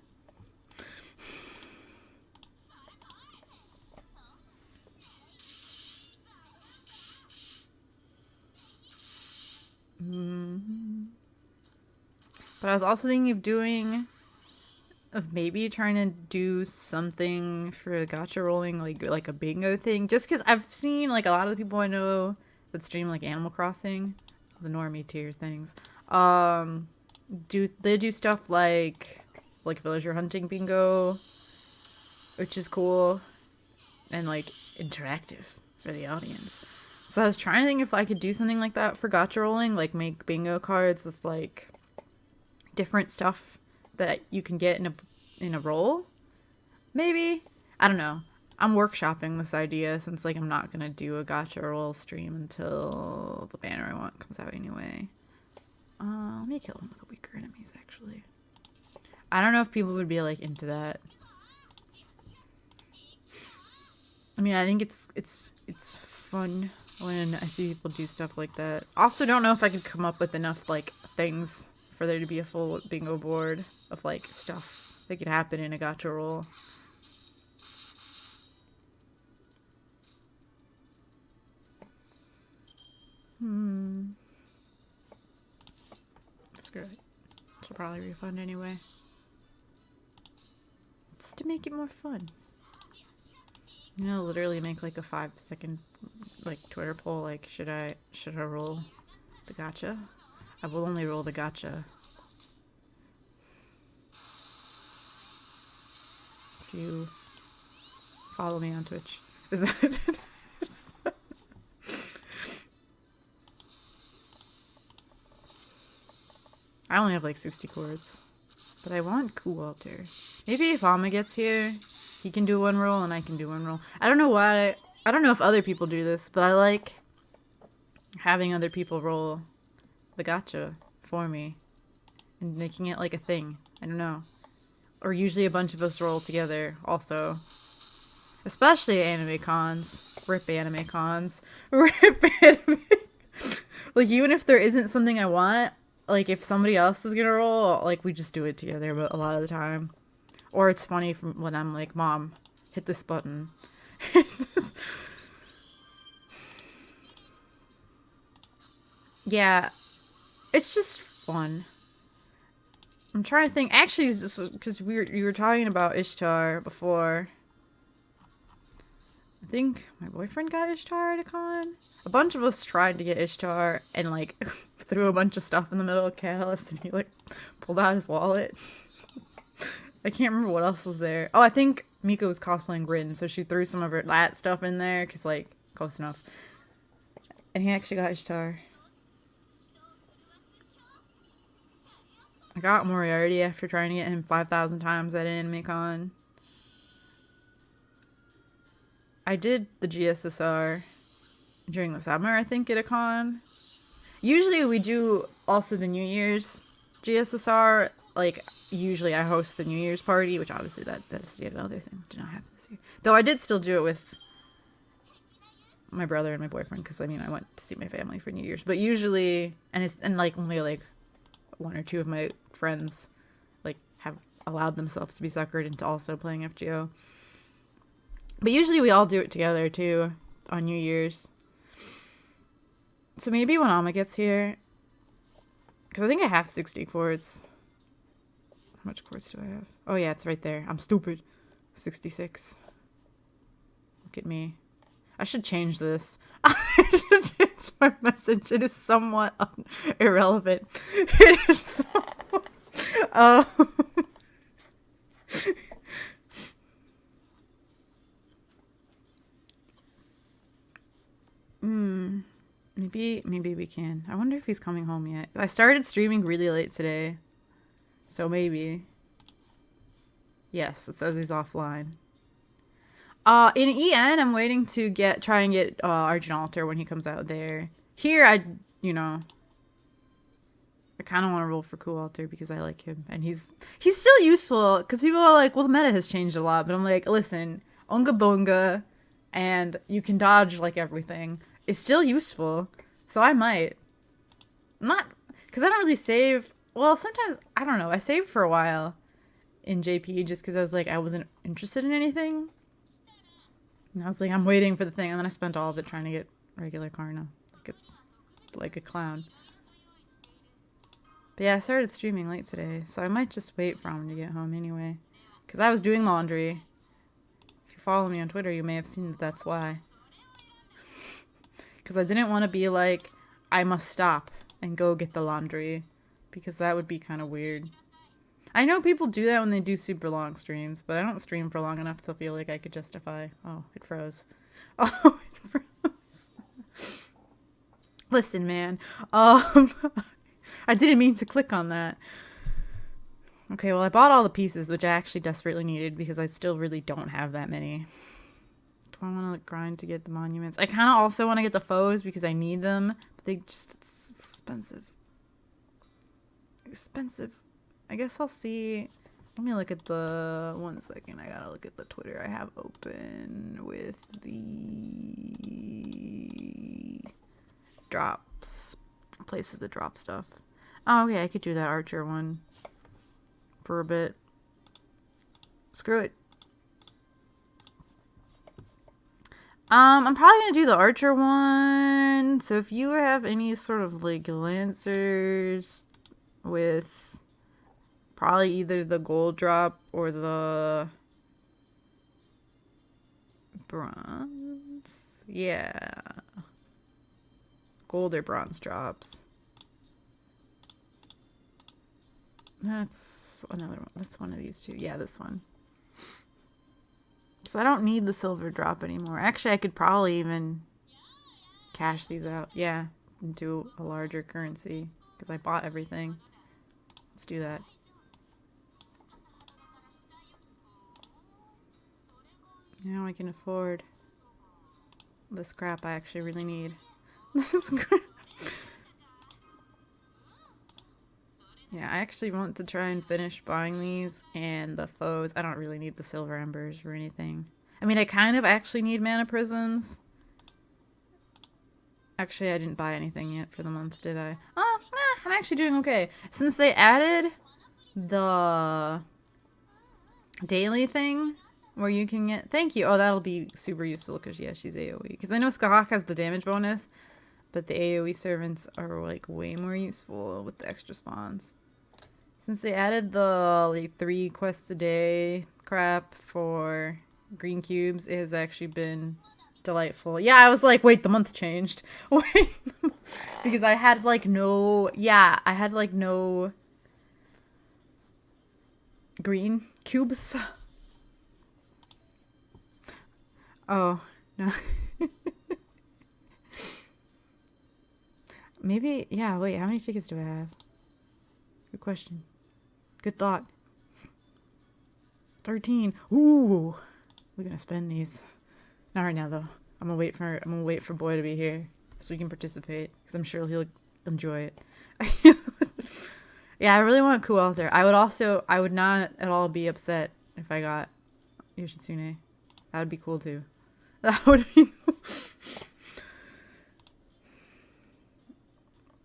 But I was also thinking of doing of maybe trying to do something for the gacha rolling, like a bingo thing. Just because I've seen like a lot of the people I know that stream like Animal Crossing, the normie tier things. Do stuff like villager hunting bingo, which is cool and like interactive for the audience. So I was trying to think if I could do something like that for gacha rolling, like make bingo cards with like different stuff that you can get in a roll. Maybe, I don't know. I'm workshopping this idea since like I'm not gonna do a gacha roll stream until the banner I want comes out anyway. Let me kill one of the weaker enemies actually. I don't know if people would be like into that. I mean, I think it's fun when I see people do stuff like that. Also, don't know if I could come up with enough like things for there to be a full bingo board of like stuff that could happen in a gacha roll. Screw it. She'll probably refund anyway. Just to make it more fun. You know, literally make like a 5-second like Twitter poll, like should I roll the gacha? I will only roll the gacha if you follow me on Twitch. Is that I only have like 60 chords. But I want Cool Alter. Maybe if Alma gets here, he can do one roll and I can do one roll. I don't know why. I don't know if other people do this, but I like having other people roll the gacha for me and making it like a thing. I don't know. Or usually a bunch of us roll together also. Especially anime cons. Rip anime cons. Rip anime. Like, even if there isn't something I want, like, if somebody else is gonna roll, like, we just do it together, but a lot of the time. Or it's funny from when I'm like, Mom, hit this button. Yeah, it's just fun. I'm trying to think. Actually, because you were talking about Ishtar before. I think my boyfriend got Ishtar at a con. A bunch of us tried to get Ishtar and like threw a bunch of stuff in the middle of Catalyst, and he like pulled out his wallet. I can't remember what else was there. Oh, I think Mika was cosplaying Grin, so she threw some of her that stuff in there because like close enough. And he actually got Ishtar. I got Moriarty after trying to get him 5,000 times at an anime con. I did the GSSR during the summer, I think, at a con. Usually we do also the New Year's GSSR. Like, usually I host the New Year's party, which obviously that's yet another thing. Did not happen this year. Though I did still do it with my brother and my boyfriend, because, I mean, I went to see my family for New Year's. But usually, and like, only, like, one or two of my friends, like, have allowed themselves to be suckered into also playing FGO. But usually we all do it together, too, on New Year's. So maybe when Alma gets here, because I think I have 60 chords. How much chords do I have? Oh, yeah, it's right there. I'm stupid. 66. Look at me. I should change this. I should change my message. It is somewhat irrelevant. It is somewhat... Maybe we can. I wonder if he's coming home yet. I started streaming really late today. So maybe. Yes, it says he's offline. In EN, I'm waiting to try and get Argent Altar when he comes out there. Here, I kind of want to roll for Cool Altar because I like him. And he's still useful because people are like, well, the meta has changed a lot. But I'm like, listen, Unga Bunga and you can dodge like everything is still useful. So I might. Not, because I don't really save. Well, sometimes, I don't know. I saved for a while in JP just because I was like, I wasn't interested in anything. And I was like, I'm waiting for the thing. And then I spent all of it trying to get regular Karna. Like a clown. But yeah, I started streaming late today. So I might just wait for him to get home anyway. Because I was doing laundry. If you follow me on Twitter, you may have seen that that's why. Because I didn't want to be like, I must stop and go get the laundry. Because that would be kind of weird. I know people do that when they do super long streams, but I don't stream for long enough to feel like I could justify. Oh, it froze. Oh, it froze. Listen, man. I didn't mean to click on that. Okay, well, I bought all the pieces, which I actually desperately needed because I still really don't have that many. Do I want to grind to get the monuments? I kind of also want to get the foes because I need them, but it's expensive. Expensive. I guess I'll see. Let me look at the... 1 second. I gotta look at the Twitter I have open with the drops. Places that drop stuff. Oh, okay. I could do that Archer one for a bit. Screw it. I'm probably gonna do the Archer one. So if you have any sort of like Lancers with probably either the gold drop or the bronze. Yeah. Gold or bronze drops. That's another one. That's one of these two. Yeah, this one. So I don't need the silver drop anymore. Actually, I could probably even cash these out. Yeah, into a larger currency because I bought everything. Let's do that. Now I can afford this crap I actually really need. This crap. Yeah, I actually want to try and finish buying these and the foes. I don't really need the silver embers or anything. I mean, I kind of actually need mana prisms. Actually, I didn't buy anything yet for the month, did I? Oh, I'm actually doing okay. Since they added the daily thing where you can get... Thank you. Oh, that'll be super useful because, yeah, she's AoE. Because I know Skahak has the damage bonus, but the AoE servants are, like, way more useful with the extra spawns. Since they added the, like, 3 quests a day crap for green cubes, it has actually been delightful. Yeah, I was like, wait, the month changed. Wait. Because I had, like, no... Yeah, I had, like, no green cubes. Oh, no. Maybe, yeah, wait, how many tickets do I have? Good question. Good thought. 13. Ooh. We're gonna spend these. Not right now though. I'm gonna wait for Boy to be here so we can participate because I'm sure he'll enjoy it. Yeah, I really want Kualter. I would not at all be upset if I got Yoshitsune. That would be cool too. That would be cool.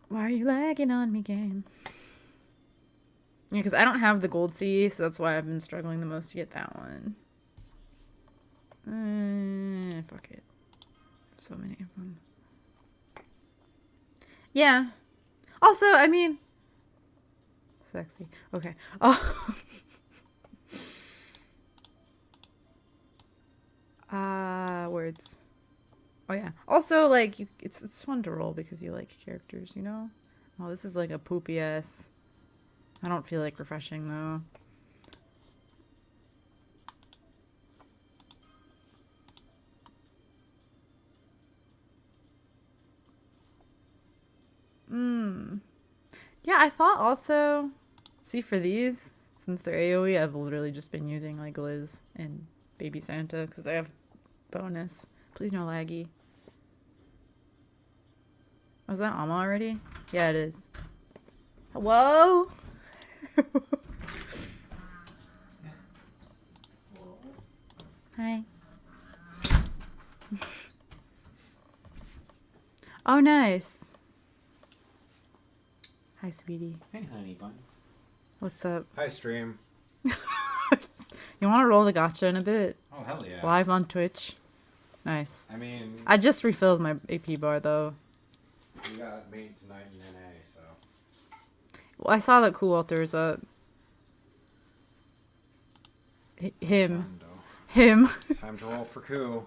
Why are you lagging on me, game? Yeah, because I don't have the gold sea, so that's why I've been struggling the most to get that one. Fuck it. So many of them. Yeah. Also, I mean... Sexy. Okay. Oh. Words. Oh yeah. Also, like, it's fun to roll because you like characters, you know? Oh, this is like a poopy ass. I don't feel like refreshing though. Yeah, I thought also... See, for these, since they're AoE, I've literally just been using, like, Liz and Baby Santa, because they have bonus. Please no laggy. Was that Alma already? Yeah, it is. Whoa! Hi. Oh, nice. Hi, sweetie. Hey, honey bun. What's up? Hi, stream. You want to roll the gacha in a bit? Oh, hell yeah. Live on Twitch? Nice. I mean... I just refilled my AP bar, though. We got made tonight in NA, so... Well, I saw that Cool Walter is up. Him. Hundo. Him. Time to roll for coup.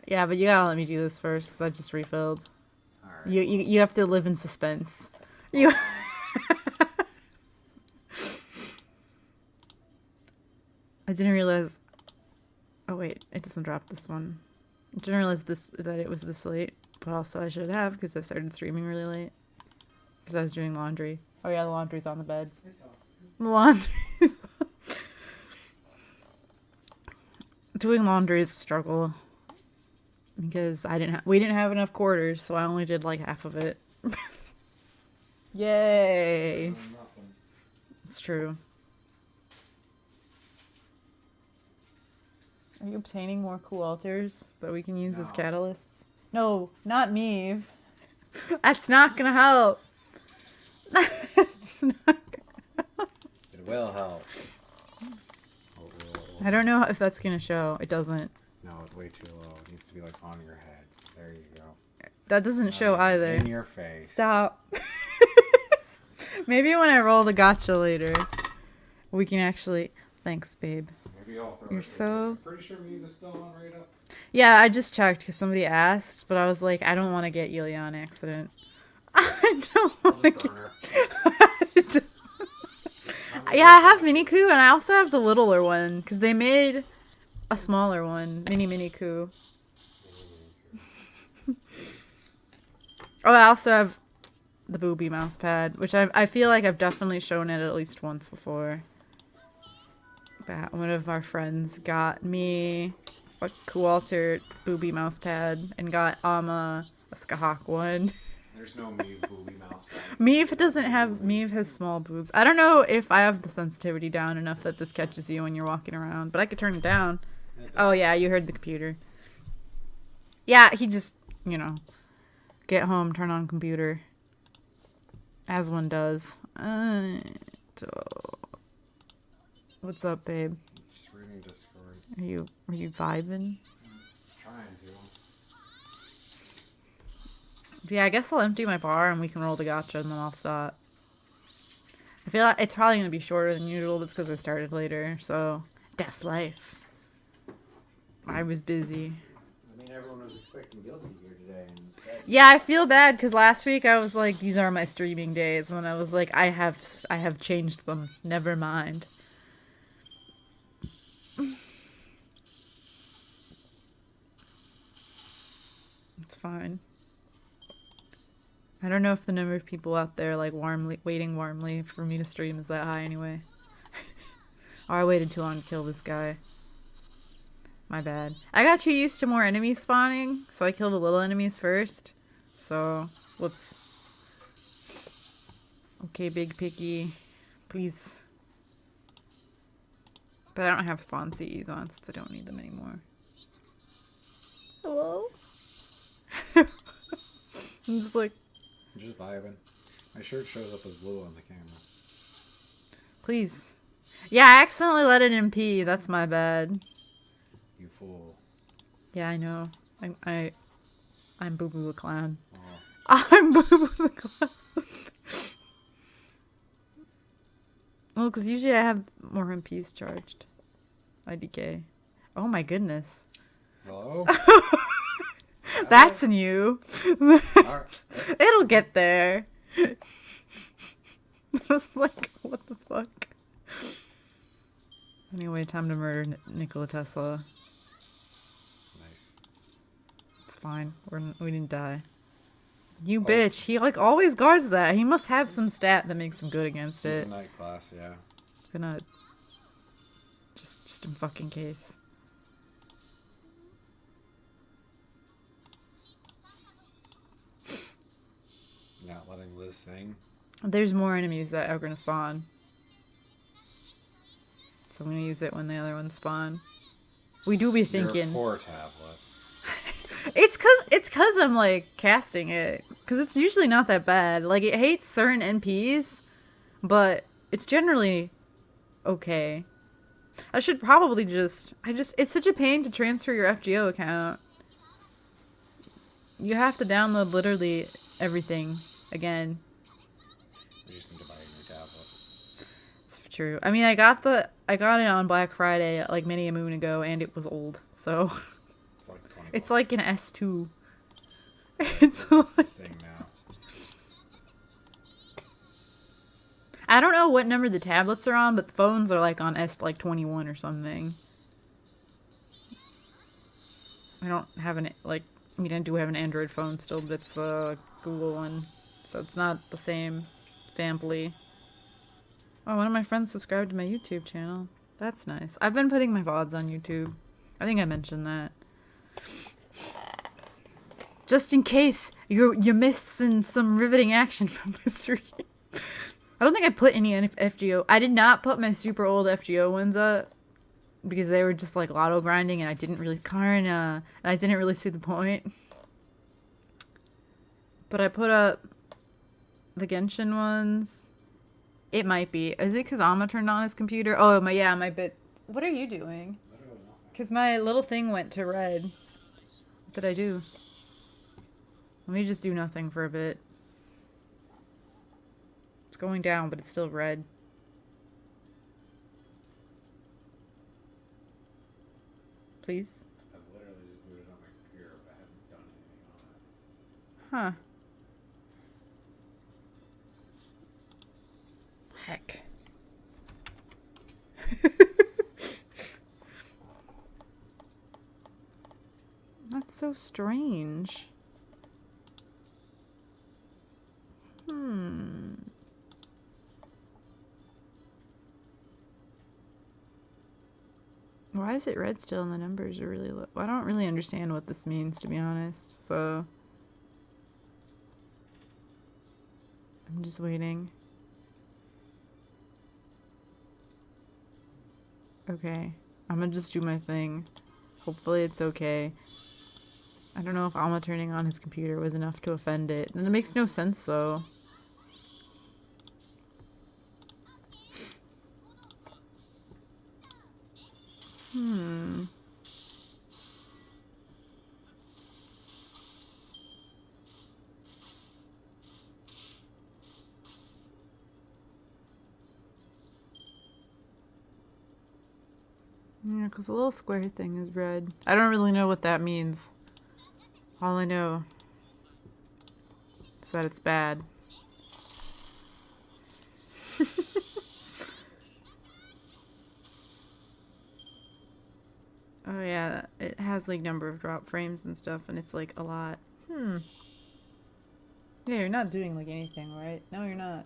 Yeah, but you gotta let me do this first because I just refilled. Alright. You have to live in suspense. You. I didn't realize. Oh wait, it doesn't drop this one. I didn't realize that it was this late, but also I should have because I started streaming really late because I was doing laundry. Oh yeah, the laundry's on the bed. The laundry's. Doing laundry is a struggle because we didn't have enough quarters, so I only did like half of it. Yay! It's true. Are you obtaining more cool altars that we can use as catalysts? No, not Meave. That's not gonna help. That's not It will help. I don't know if that's gonna show. It doesn't. No, it's way too low. It needs to be like on your head. There you go. That doesn't show either. In your face. Stop. Maybe when I roll the gotcha later, we can actually. Thanks, babe. Maybe I'll throw You're it. so. I'm pretty sure Meave is still on right up. Yeah, I just checked because somebody asked, but I was like, I don't want to get Yulia on accident. I don't want to get. Yeah, I have Mini Coup, and I also have the littler one because they made a smaller one, Mini Coup. Oh, I also have the booby mouse pad, which I feel like I've definitely shown it at least once before. One of our friends got me a Coalter booby mouse pad and got Amma a Skahawk one. There's no Meave booby mouse pad. Meave has small boobs. I don't know if I have the sensitivity down enough that this catches you when you're walking around, but I could turn it down. Oh yeah, you heard the computer. Yeah, he just, get home, turn on computer. As one does. What's up, babe? Just reading Discord. Are you vibing? Trying to. Yeah, I guess I'll empty my bar and we can roll the gotcha and then I'll stop. I feel like it's probably going to be shorter than usual, but it's because I started later, so... That's life. I was busy. I mean, everyone was expecting Gil to be here today. Yeah, I feel bad because last week I was like, these are my streaming days, and then I was like, I have changed them. Never mind. It's fine. I don't know if the number of people out there like waiting warmly for me to stream is that high anyway. Oh, I waited too long to kill this guy. My bad. I got too used to more enemies spawning, so I killed the little enemies first. So, whoops. Okay, Big Picky. Please. But I don't have spawn CEs on since I don't need them anymore. Hello? I'm just like... I'm just vibing. My shirt shows up as blue on the camera. Please. Yeah, I accidentally let it in P. That's my bad. You fool. Yeah, I know. I'm Boo Boo the Clown. Oh. I'm Boo Boo the Clown. Well, because usually I have more MPs charged. IDK. Oh my goodness. Hello? That's new. Right. It'll get there. I was like, what the fuck? Anyway, time to murder Nikola Tesla. Nice. It's fine. We didn't die. You bitch. He like always guards that. He must have some stat that makes him good against He's it. a night class, yeah. Gonna just in fucking case. Not letting Liz sing. There's more enemies that are gonna spawn. So I'm gonna use it when the other ones spawn. We do be thinking. Your poor tablet. It's cause I'm like casting it. Cause it's usually not that bad. Like it hates certain NPs, but it's generally okay. I should probably it's such a pain to transfer your FGO account. You have to download literally everything again. You just need to buy a new tablet. It's True. I mean, I got it on Black Friday like many a moon ago, and it was old. So It's like 20 it's bucks. like an S2. Yeah, It's it's the like, same now. I don't know what number the tablets are on, but the phones are like on S like 21 or something. I don't have an like. I mean, I do have an Android phone still, but it's the Google one, so it's not the same family. Oh, one of my friends subscribed to my YouTube channel. That's nice. I've been putting my VODs on YouTube. I think I mentioned that. Just in case you're missing some riveting action from history. I don't think I put any FGO. I did not put my super old FGO ones up because they were just like lotto grinding, and I didn't really and I didn't really see the point. But I put up the Genshin ones. It might be. Is it because Alma turned on his computer? Oh my bit. What are you doing? Literally nothing. Because my little thing went to red. What did I do? Let me just do nothing for a bit. It's going down, but it's still red. Please? I literally just booted on my computer, but I haven't done anything on it. Huh. Heck. That's so strange. Why is it red still and the numbers are really low? I don't really understand what this means, to be honest. So I'm just waiting. Okay. I'm gonna just do my thing. Hopefully it's okay. I don't know if Alma turning on his computer was enough to offend it. And it makes no sense, though. Yeah, because the little square thing is red. I don't really know what that means. All I know is that it's bad. Oh yeah, it has like number of drop frames and stuff, and it's like a lot. Yeah, you're not doing like anything, right? No, you're not.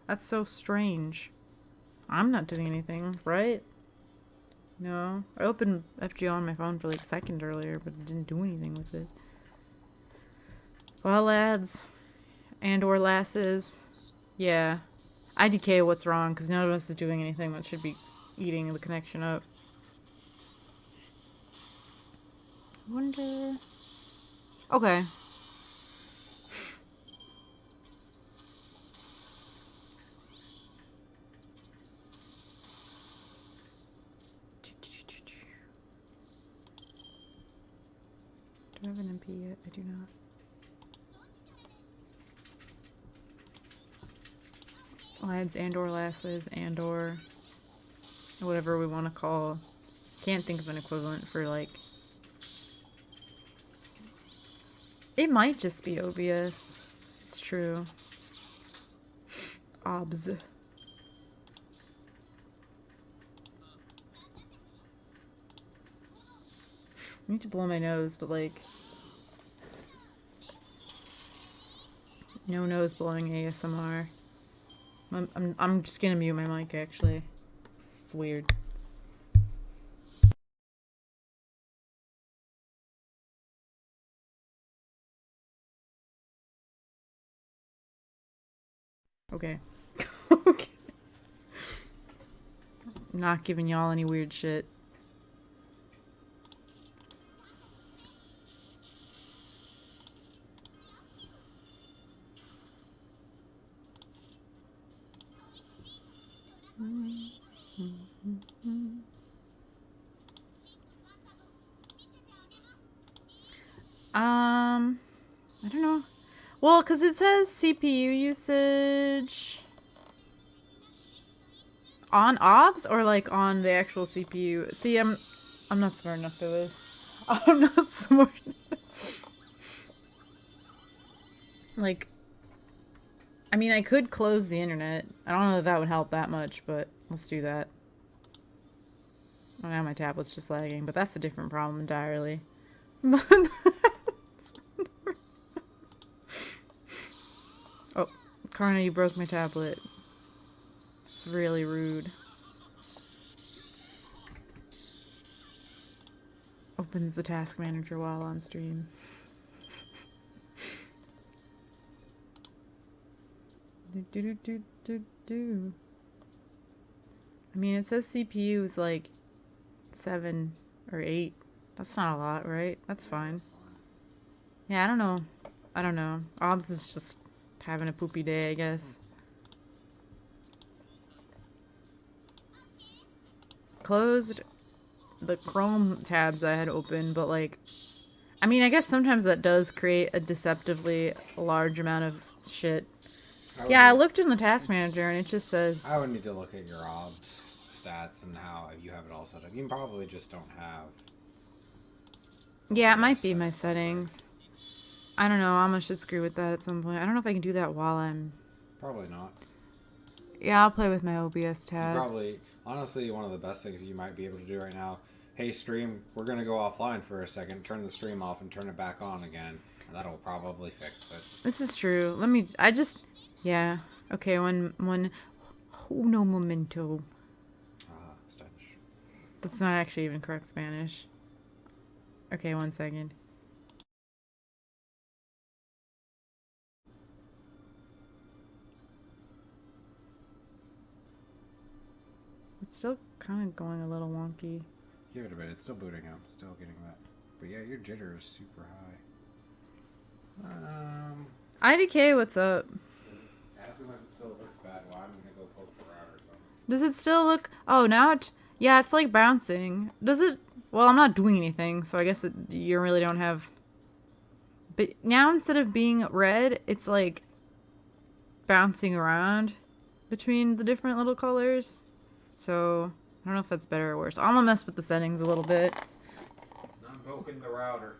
That's so strange. I'm not doing anything, right? No. I opened FGO on my phone for like a second earlier, but it didn't do anything with it. Well, lads. And or lasses. Yeah. IDK, what's wrong? Because none of us is doing anything that should be eating the connection up. Wonder... Okay. Do I have an MP yet? I do not. Lads and or lasses and or whatever we want to call. Can't think of an equivalent for like. It might just be OBS. It's true. OBS. I need to blow my nose, but like. No nose blowing ASMR. I'm just gonna mute my mic actually. It's weird. Okay. Okay. Not giving y'all any weird shit. I don't know. Well, because it says CPU usage. On OBS or like on the actual CPU? See, I'm not smart enough for this. I'm not smart. Like, I mean, I could close the internet. I don't know if that would help that much, but let's do that. Oh, now my tablet's just lagging, but that's a different problem entirely. Oh, Karna, you broke my tablet. It's really rude. Opens the task manager while on stream. Do. I mean, it says CPU is like 7 or 8. That's not a lot, right? That's fine. Yeah, I don't know. I don't know. OBS is just having a poopy day, I guess. Closed the Chrome tabs I had open, but like, I mean, I guess sometimes that does create a deceptively large amount of shit. Yeah, I looked in the task manager and it just says... I would need to look at your OBS stats and how you have it all set up. You probably just don't have... Yeah, it might be my settings. I don't know. I should screw with that at some point. I don't know if I can do that while I'm... Probably not. Yeah, I'll play with my OBS tabs. You probably... Honestly, one of the best things you might be able to do right now, hey stream, we're going to go offline for a second, turn the stream off and turn it back on again. And that'll probably fix it. This is true. Let me... I just... Yeah. Okay, one... Uno momento. Spanish. That's not actually even correct Spanish. Okay, 1 second. It's still kind of going a little wonky. Give it a bit. It's still booting up. Still getting that. But yeah, your jitter is super high. IDK, what's up? Asking if it still looks bad. Well, I'm gonna go poke the router or something. Does it still look... Oh, now it... Yeah, it's like bouncing. Does it... Well, I'm not doing anything, so I guess you really don't have... But now instead of being red, it's like bouncing around between the different little colors. So, I don't know if that's better or worse. I'm gonna mess with the settings a little bit. I'm poking the router.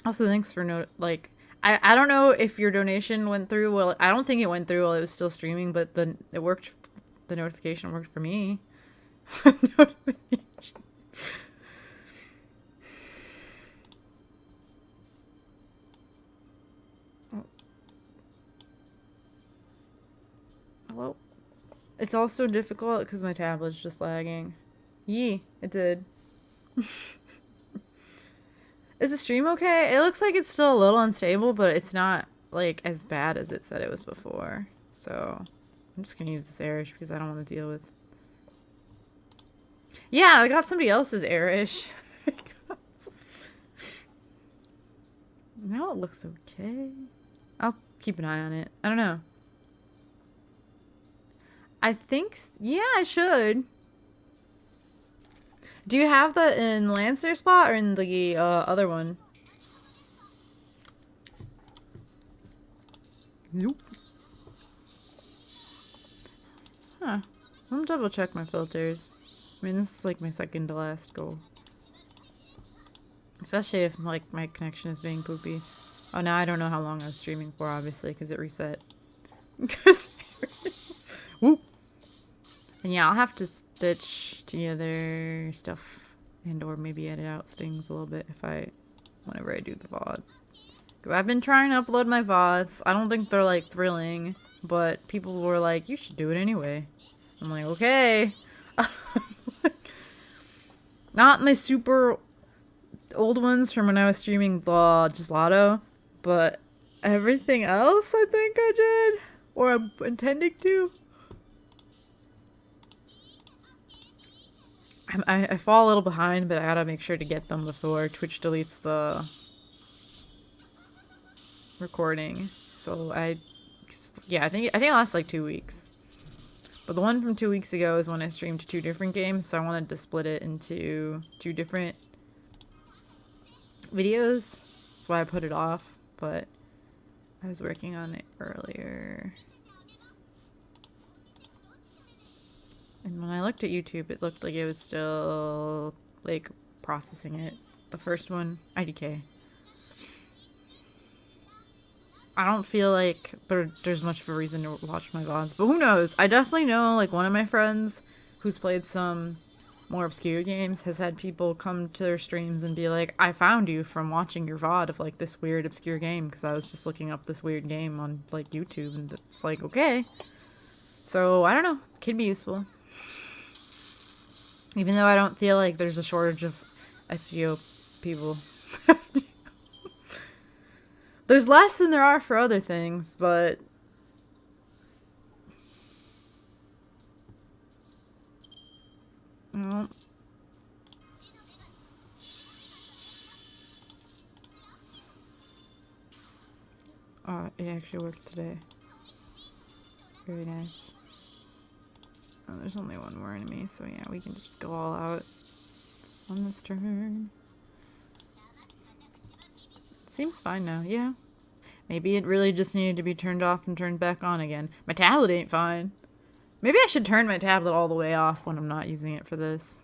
Also, thanks for I don't know if your donation went through. Well, I don't think it went through while it was still streaming, but it worked. The notification worked for me. Notification. Oh. Hello. It's also difficult because my tablet's just lagging. Yee, it did. Is the stream okay? It looks like it's still a little unstable, but it's not like as bad as it said it was before. So I'm just gonna use this Arish because I don't want to deal with... Yeah, I got somebody else's Arish. Now it looks okay. I'll keep an eye on it. I don't know. I think... Yeah, I should. Do you have the in Lancer spot or in the other one? Nope. Huh. I'm gonna double check my filters. I mean, this is like my second to last goal. Especially if like my connection is being poopy. Oh, now I don't know how long I was streaming for, obviously, because it reset. Whoop. And yeah, I'll have to stitch together stuff and or maybe edit out things a little bit whenever I do the VOD. Because I've been trying to upload my VODs. I don't think they're like thrilling, but people were like, you should do it anyway. I'm like, okay. Not my super old ones from when I was streaming the just Lotto, but everything else I think I did, or I'm intending to. I fall a little behind, but I gotta make sure to get them before Twitch deletes the recording. So I think it lasts like 2 weeks. But the one from 2 weeks ago is when I streamed 2 different games, so I wanted to split it into 2 different videos. That's why I put it off, but I was working on it earlier. And When I looked at YouTube, it looked like it was still, like, processing it. The first one, IDK. I don't feel like there's much of a reason to watch my VODs, but who knows? I definitely know, like, one of my friends who's played some more obscure games has had people come to their streams and be like, I found you from watching your VOD of, like, this weird obscure game because I was just looking up this weird game on, like, YouTube, and it's like, okay. So, I don't know. Could be useful. Even though I don't feel like there's a shortage of FGO people. There's less than there are for other things, but... Oh. Oh, it actually worked today. Very nice. Oh, there's only one more enemy, so yeah, we can just go all out on this turn. Seems fine now, yeah. Maybe it really just needed to be turned off and turned back on again. My tablet ain't fine. Maybe I should turn my tablet all the way off when I'm not using it for this.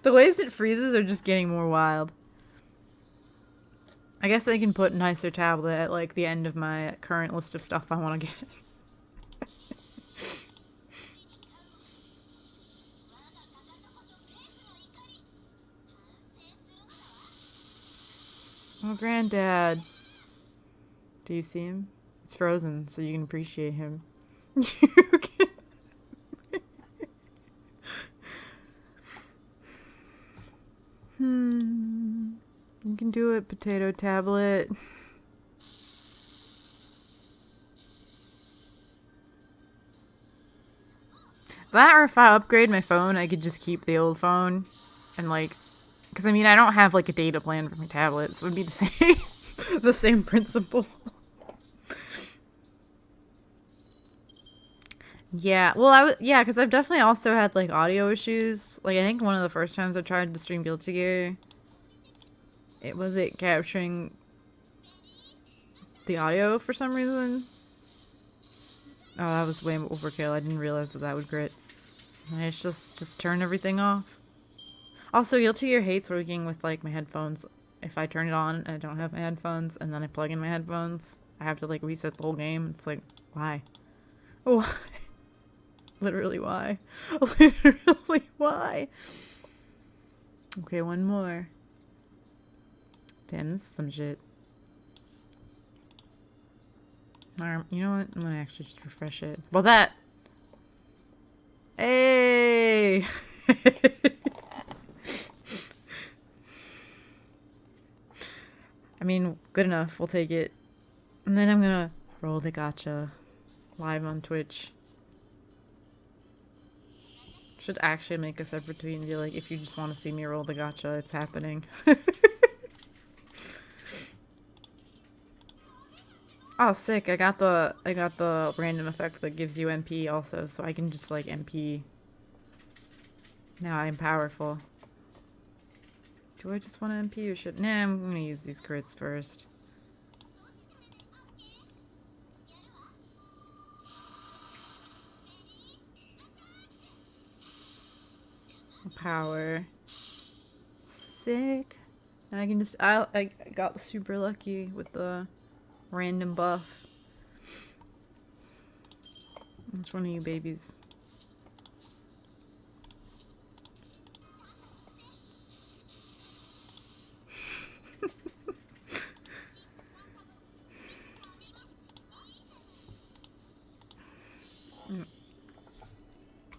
The ways it freezes are just getting more wild. I guess I can put a nicer tablet at, like, the end of my current list of stuff I want to get. Oh, Granddad. Do you see him? It's frozen, so you can appreciate him. You can... You can do it, potato tablet. That, or if I upgrade my phone, I could just keep the old phone. And, like... Because, I mean, I don't have, like, a data plan for my tablet, so it would be the same... the same principle. Yeah, well, yeah, because I've definitely also had, like, audio issues. Like, I think one of the first times I tried to stream Guilty Gear, it wasn't capturing the audio for some reason. Oh, that was way overkill. I didn't realize that that would grit. I just turn everything off. Also, Guilty Gear hates working with, like, my headphones. If I turn it on and I don't have my headphones, and then I plug in my headphones, I have to, like, reset the whole game. It's like, why? Why? Literally, why? Literally, why? Okay, one more. Damn, this is some shit. You know what? I'm gonna actually just refresh it. Well, that... Hey! I mean, good enough. We'll take it. And then I'm gonna roll the gacha live on Twitch. Should actually make a separate tweet and be like, if you just want to see me roll the gacha, it's happening. Oh, sick. I got the random effect that gives you MP also, so I can just, like, MP. Now I'm powerful. Do I just want to MP or should... Nah, I'm gonna use these crits first. Power. Sick. Now I can just... I got super lucky with the random buff. Which one of you babies?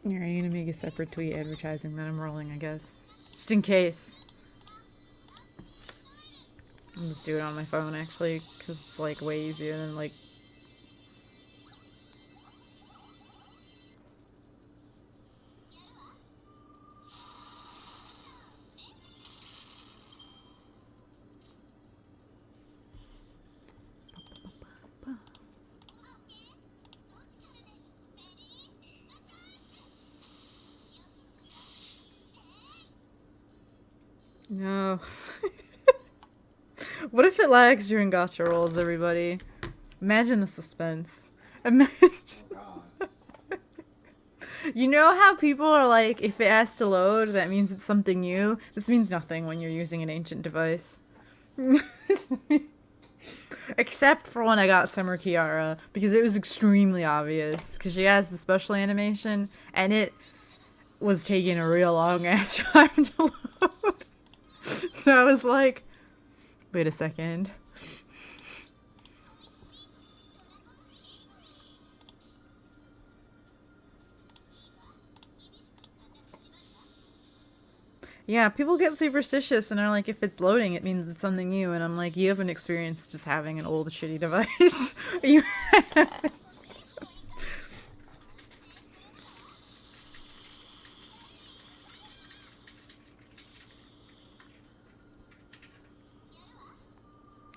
You're gonna make a separate tweet advertising that I'm rolling, I guess. Just in case. I'll just do it on my phone, actually, because it's, like, way easier than, like... No. What if it lags during gacha rolls, everybody? Imagine the suspense. Imagine. Oh, God. You know how people are like, if it has to load, that means it's something new? This means nothing when you're using an ancient device. Except for when I got Summer Kiara, because it was extremely obvious. Because she has the special animation, and it was taking a real long ass time to load. So I was like, wait a second. Yeah, people get superstitious and are like, if it's loading, it means it's something new. And I'm like, you haven't experienced just having an old, shitty device. You haven't.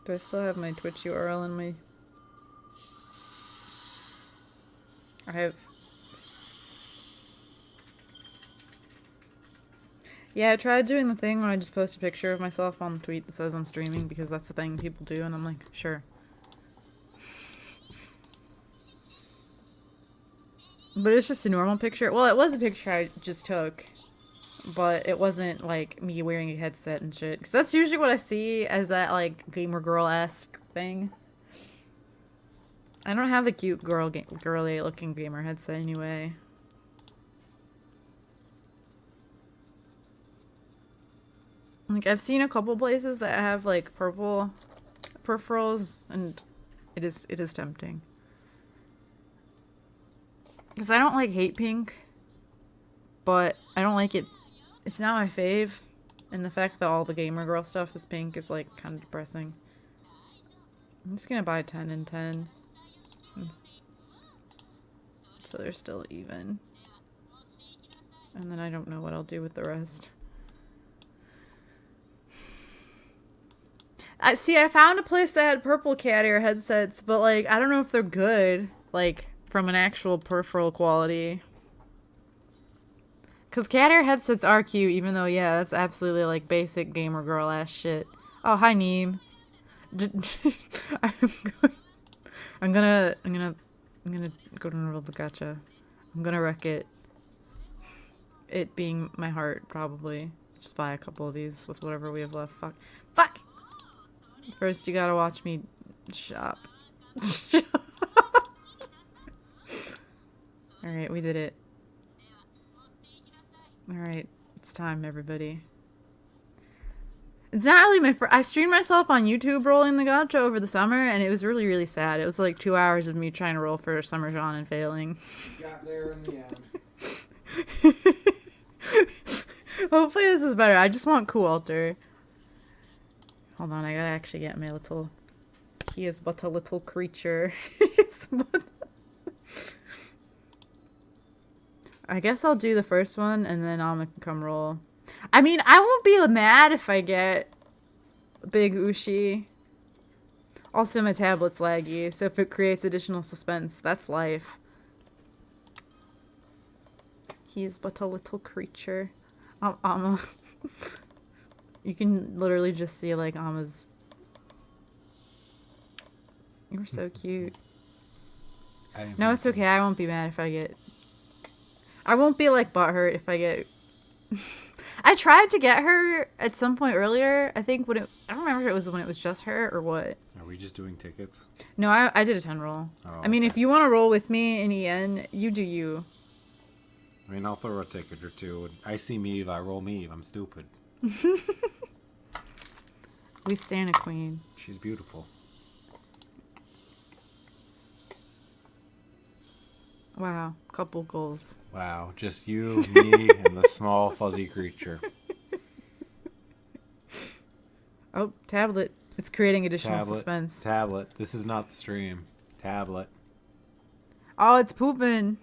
Do I still have my Twitch URL in my... I have... Yeah, I tried doing the thing where I just post a picture of myself on the tweet that says I'm streaming, because that's the thing people do, and I'm like, sure. But it's just a normal picture. Well, it was a picture I just took, but it wasn't, like, me wearing a headset and shit. Because that's usually what I see as that, like, gamer girl-esque thing. I don't have a cute girly-looking gamer headset anyway. Like, I've seen a couple places that have, like, purple peripherals, and it is tempting. Because I don't, like, hate pink, but I don't like it. It's not my fave, and the fact that all the gamer girl stuff is pink is, like, kind of depressing. I'm just gonna buy 10 and 10. So they're still even. And then I don't know what I'll do with the rest. I found a place that had purple cat ear headsets, but, like, I don't know if they're good, like, from an actual peripheral quality. Because cat ear headsets are cute, even though, yeah, that's absolutely, like, basic gamer girl ass shit. Oh, hi, Neem. I'm gonna go to roll the gacha. I'm gonna wreck it. It being my heart, probably. Just buy a couple of these with whatever we have left. Fuck! First, you gotta watch me shop. Alright, we did it. Alright, it's time, everybody. It's not really my first... I streamed myself on YouTube rolling the gacha over the summer, and it was really, really sad. It was like 2 hours of me trying to roll for Summer Jean and failing. You got there in the end. Hopefully this is better. I just want Coolter. Hold on, I gotta actually get my little... He is but a little creature. I guess I'll do the first one, and then I'll come roll. I mean, I won't be mad if I get Big Ushi. Also, my tablet's laggy, so if it creates additional suspense, that's life. He is but a little creature. Amma. You can literally just see, like, Amma's... You're so cute. No, it's okay. I won't be mad if I get... I won't be, like, butthurt if I get... I tried to get her at some point earlier. I think when it... I don't remember if it was when it was just her or what. Are we just doing tickets? No, I did a 10 roll. Oh, I mean, okay. if you want to roll with me in EN, you do you. I mean, I'll throw a ticket or two. I see Meave, I roll Meave. I'm stupid. We stand a queen. She's beautiful. Wow, couple goals. Wow, just you, me, and the small fuzzy creature. Oh, tablet. It's creating additional suspense. Tablet. This is not the stream. Tablet. Oh, it's pooping.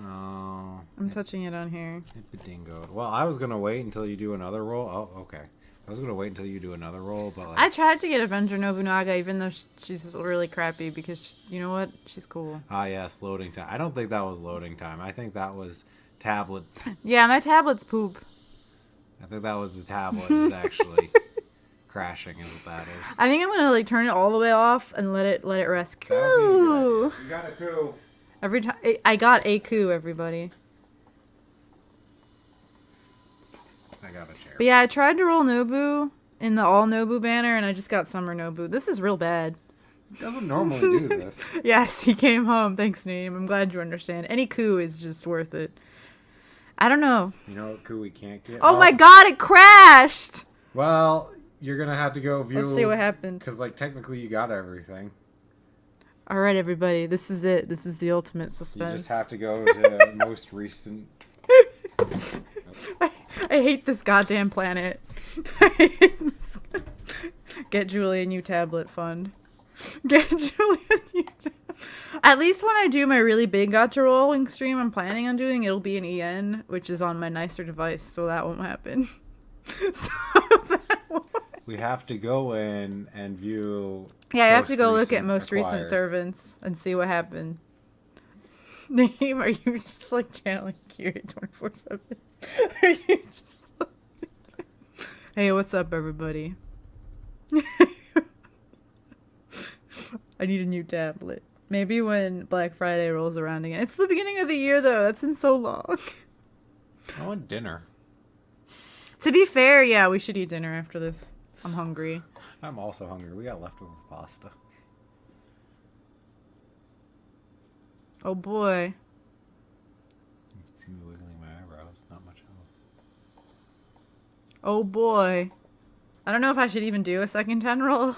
Oh. I'm touching it on here. It dingoed. Well, I was going to wait until you do another roll. Oh, okay. I was going to wait until you do another roll, but like... I tried to get Avenger Nobunaga, even though she's really crappy, because, you know what? She's cool. Ah, yes, loading time. I don't think that was loading time. I think that was tablet. Yeah, my tablet's poop. I think that was the tablet is actually crashing is what that is. I think I'm going to, like, turn it all the way off and let it rest. That would be a good idea. You got a coup. Every time... I got a coup, everybody. got a chair. But yeah, I tried to roll Nobu in the all Nobu banner, and I just got Summer Nobu. This is real bad. He doesn't normally do this. Yes, he came home. Thanks, Neem. I'm glad you understand. Any coup is just worth it. I don't know. You know what coup we can't get? Oh my god, it crashed! Well, you're going to have to go view... Let's see what happened. Because, like, technically you got everything. Alright, everybody. This is it. This is the ultimate suspense. You just have to go to most recent... I hate this goddamn planet. I hate this. Get Julie a new tablet fund. Get Julie a new tablet. At least when I do my really big gacha rolling stream I'm planning on doing, it'll be an EN, which is on my nicer device, so that won't happen. We have to go in and view... Yeah, I have to go look at most recent servants and see what happened. Name, are you just like channeling Kiri 24/7? Are you just like... Hey, what's up, everybody? I need a new tablet. Maybe when Black Friday rolls around again. It's the beginning of the year, though. That's in so long. I want dinner. To be fair, yeah, we should eat dinner after this. I'm hungry. I'm also hungry. We got leftover pasta. Oh, boy. You can see me wiggling my eyebrows. Not much else. Oh, boy. I don't know if I should even do a second 10 roll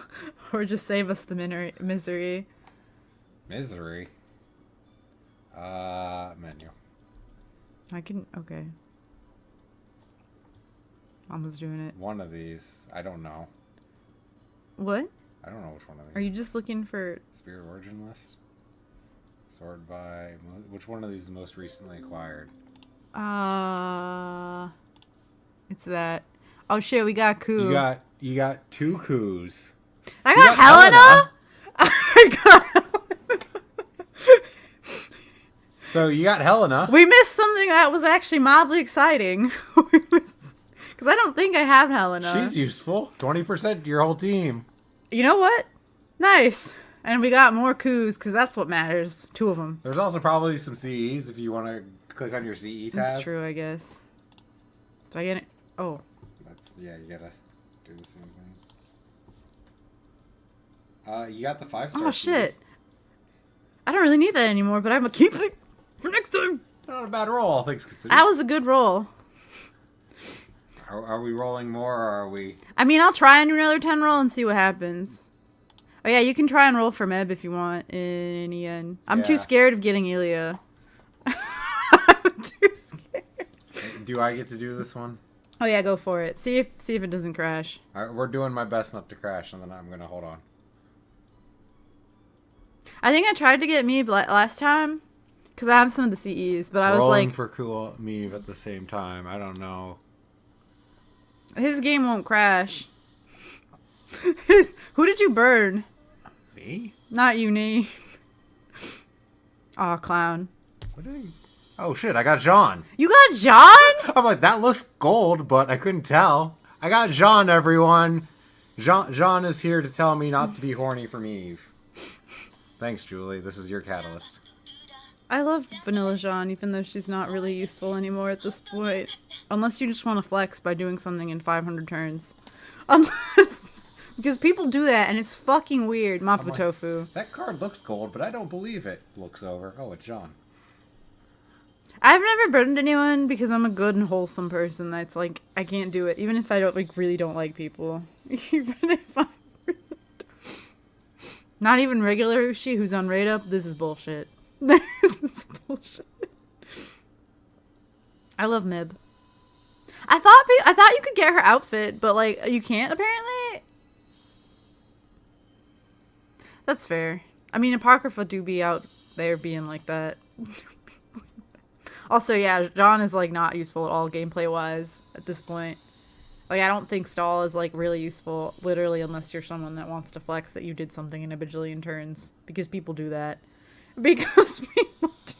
or just save us the misery. Misery? Menu. I can... Okay. Mama's doing it. One of these. I don't know. What? I don't know which one of these. Are you just looking for... Spirit Origin list? Sort by... Which one of these is most recently acquired? It's that. Oh shit, we got coup. You got 2 coups. I got Helena? I got Helena. So you got Helena. We missed something that was actually mildly exciting. Because I don't think I have Helena. She's useful. 20% to your whole team. You know what? Nice. And we got more coups, because that's what matters. 2 of them. There's also probably some CEs if you want to click on your CE tab. That's true, I guess. Do I get it? Oh. Yeah, you gotta do the same thing. You got the 5-star. Oh, shit. I don't really need that anymore, but I'm going to keep it for next time. Not a bad roll, all things considered. That was a good roll. Are we rolling more, or are we... I mean, I'll try and do another 10 roll and see what happens. Oh, yeah, you can try and roll for Meb if you want in the end. I'm too scared of getting Ilya. I'm too scared. Do I get to do this one? Oh, yeah, go for it. See if it doesn't crash. All right, we're doing my best not to crash, and then I'm going to hold on. I think I tried to get Meb last time, because I have some of the CEs, but I was Rolling like... for cool Meve at the same time. I don't know. His game won't crash. Who did you burn? Me? Not you, Nee. Aw, clown. What did he... Oh, shit, I got Jean. You got John? I'm like, that looks gold, but I couldn't tell. I got Jean, everyone. Jean is here to tell me not to be horny for Eve. Thanks, Julie. This is your catalyst. I love Vanilla Jean, even though she's not really useful anymore at this point. Unless you just want to flex by doing something in 500 turns. Unless... Because people do that, and it's fucking weird. Mapo like, Tofu. That card looks gold, but I don't believe it. Looks over. Oh, it's Jean. I've never burned anyone because I'm a good and wholesome person. That's like, I can't do it. Even if I don't really don't like people. Even if I really don't. Not even regular Ushi who's on raid up. This is bullshit. This is bullshit. I love Mib. I thought you could get her outfit, but like you can't apparently. That's fair. I mean, Apocrypha do be out there being like that. Also, yeah, John is like not useful at all gameplay wise at this point. Like, I don't think stall is like really useful, literally, unless you're someone that wants to flex that you did something in a bajillion turns, because people do that. Because people do,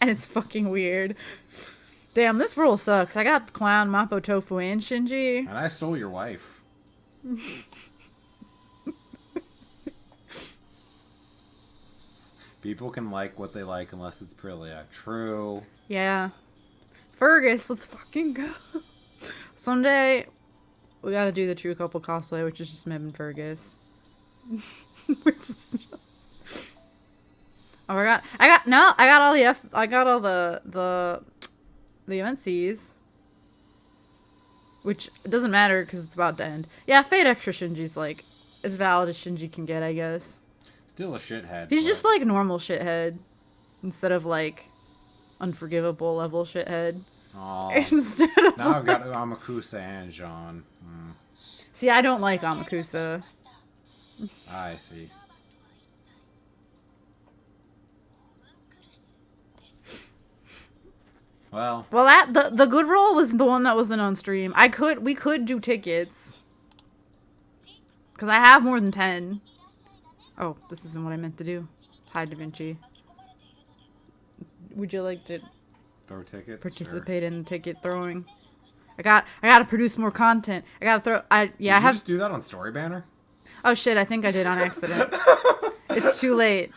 and it's fucking weird. Damn, this rule sucks. I got Clown, Mapo Tofu, and Shinji. And I stole your wife. People can like what they like unless it's Prillia. True. Yeah. Fergus, let's fucking go. Someday, we gotta do the True Couple cosplay, which is just Meb and Fergus. Which is... Oh, I got all the MNCs. Which doesn't matter because it's about to end. Yeah, Fate Extra Shinji's like as valid as Shinji can get, I guess. Still a shithead. He's just like normal shithead instead of like unforgivable level shithead. Aww. Instead of now I've got Amakusa and Jean. See, I don't like Amakusa. I see. Well, that the good roll was the one that wasn't on stream. We could do tickets. Cause I have more than 10. Oh, this isn't what I meant to do. Hi, Da Vinci. Would you like to throw tickets? Participate in the ticket throwing? I gotta produce more content. I gotta throw. I have. Just do that on Story Banner. Oh shit! I think I did on accident. It's too late.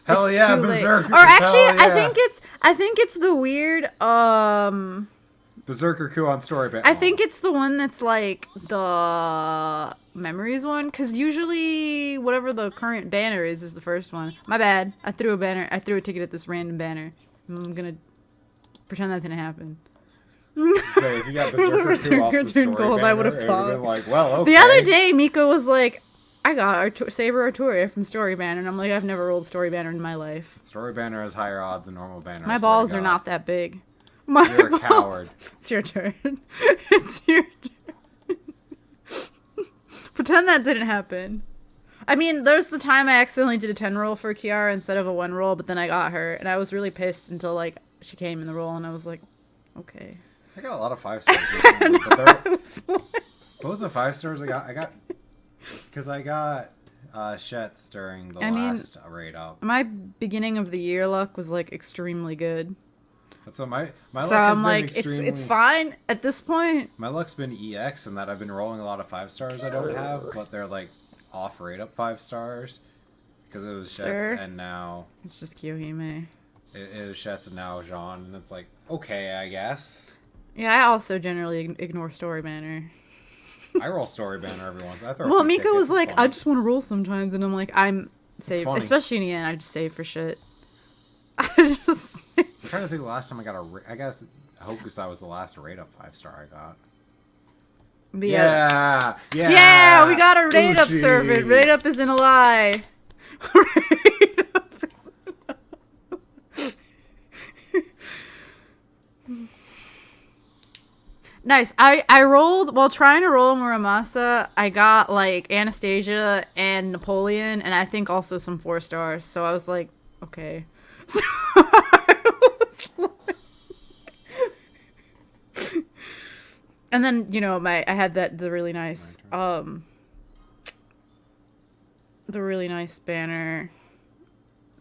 Hell yeah, Berserker! Or actually, yeah. I think it's the weird Berserker coup on Story Banner. I think it's the one that's like the memories one, because usually whatever the current banner is the first one. My bad. I threw a ticket at this random banner. I'm gonna pretend that didn't happen. Say, if you got Berserker off the Story Gold, Banner, I would have been like, well, okay. The other day, Miko was like, I got Saber Arturia from Story Banner, and I'm like, I've never rolled Story Banner in my life. Story Banner has higher odds than normal banner. My balls are not that big. You're a coward. It's your turn. It's your turn. Pretend that didn't happen. I mean, there's the time I accidentally did a 10 roll for Kiara instead of a 1 roll, but then I got her, and I was really pissed until, like, she came in the roll, and I was like, okay. I got a lot of 5 stars recently, but both the 5 stars I got, because I got Shet's during the last raid up. My beginning of the year luck was, like, extremely good. So my so luck has I'm been like, extremely... it's fine at this point. My luck's been EX in that I've been rolling a lot of 5 stars I don't have, but they're like off rate up 5 stars because it was Shet's and now it's just Kyohime. It was Shet's and now Jean, and it's like, okay, I guess. Yeah, I also generally ignore Story Banner. I roll Story Banner every once. Well, Miko was like, I just want to roll sometimes, and I'm like, I'm save, especially in the end. I just save for shit. I just. I'm trying to think the last time I got I guess Hokusai was the last raid up 5 star I got. But yeah, we got a raid up servant. Raid up isn't a lie. Raid up isn't a lie. Nice. I rolled while trying to roll Muramasa. I got like Anastasia and Napoleon, and I think also some 4 stars. So I was like, okay. So I was like, and then I had the really nice banner,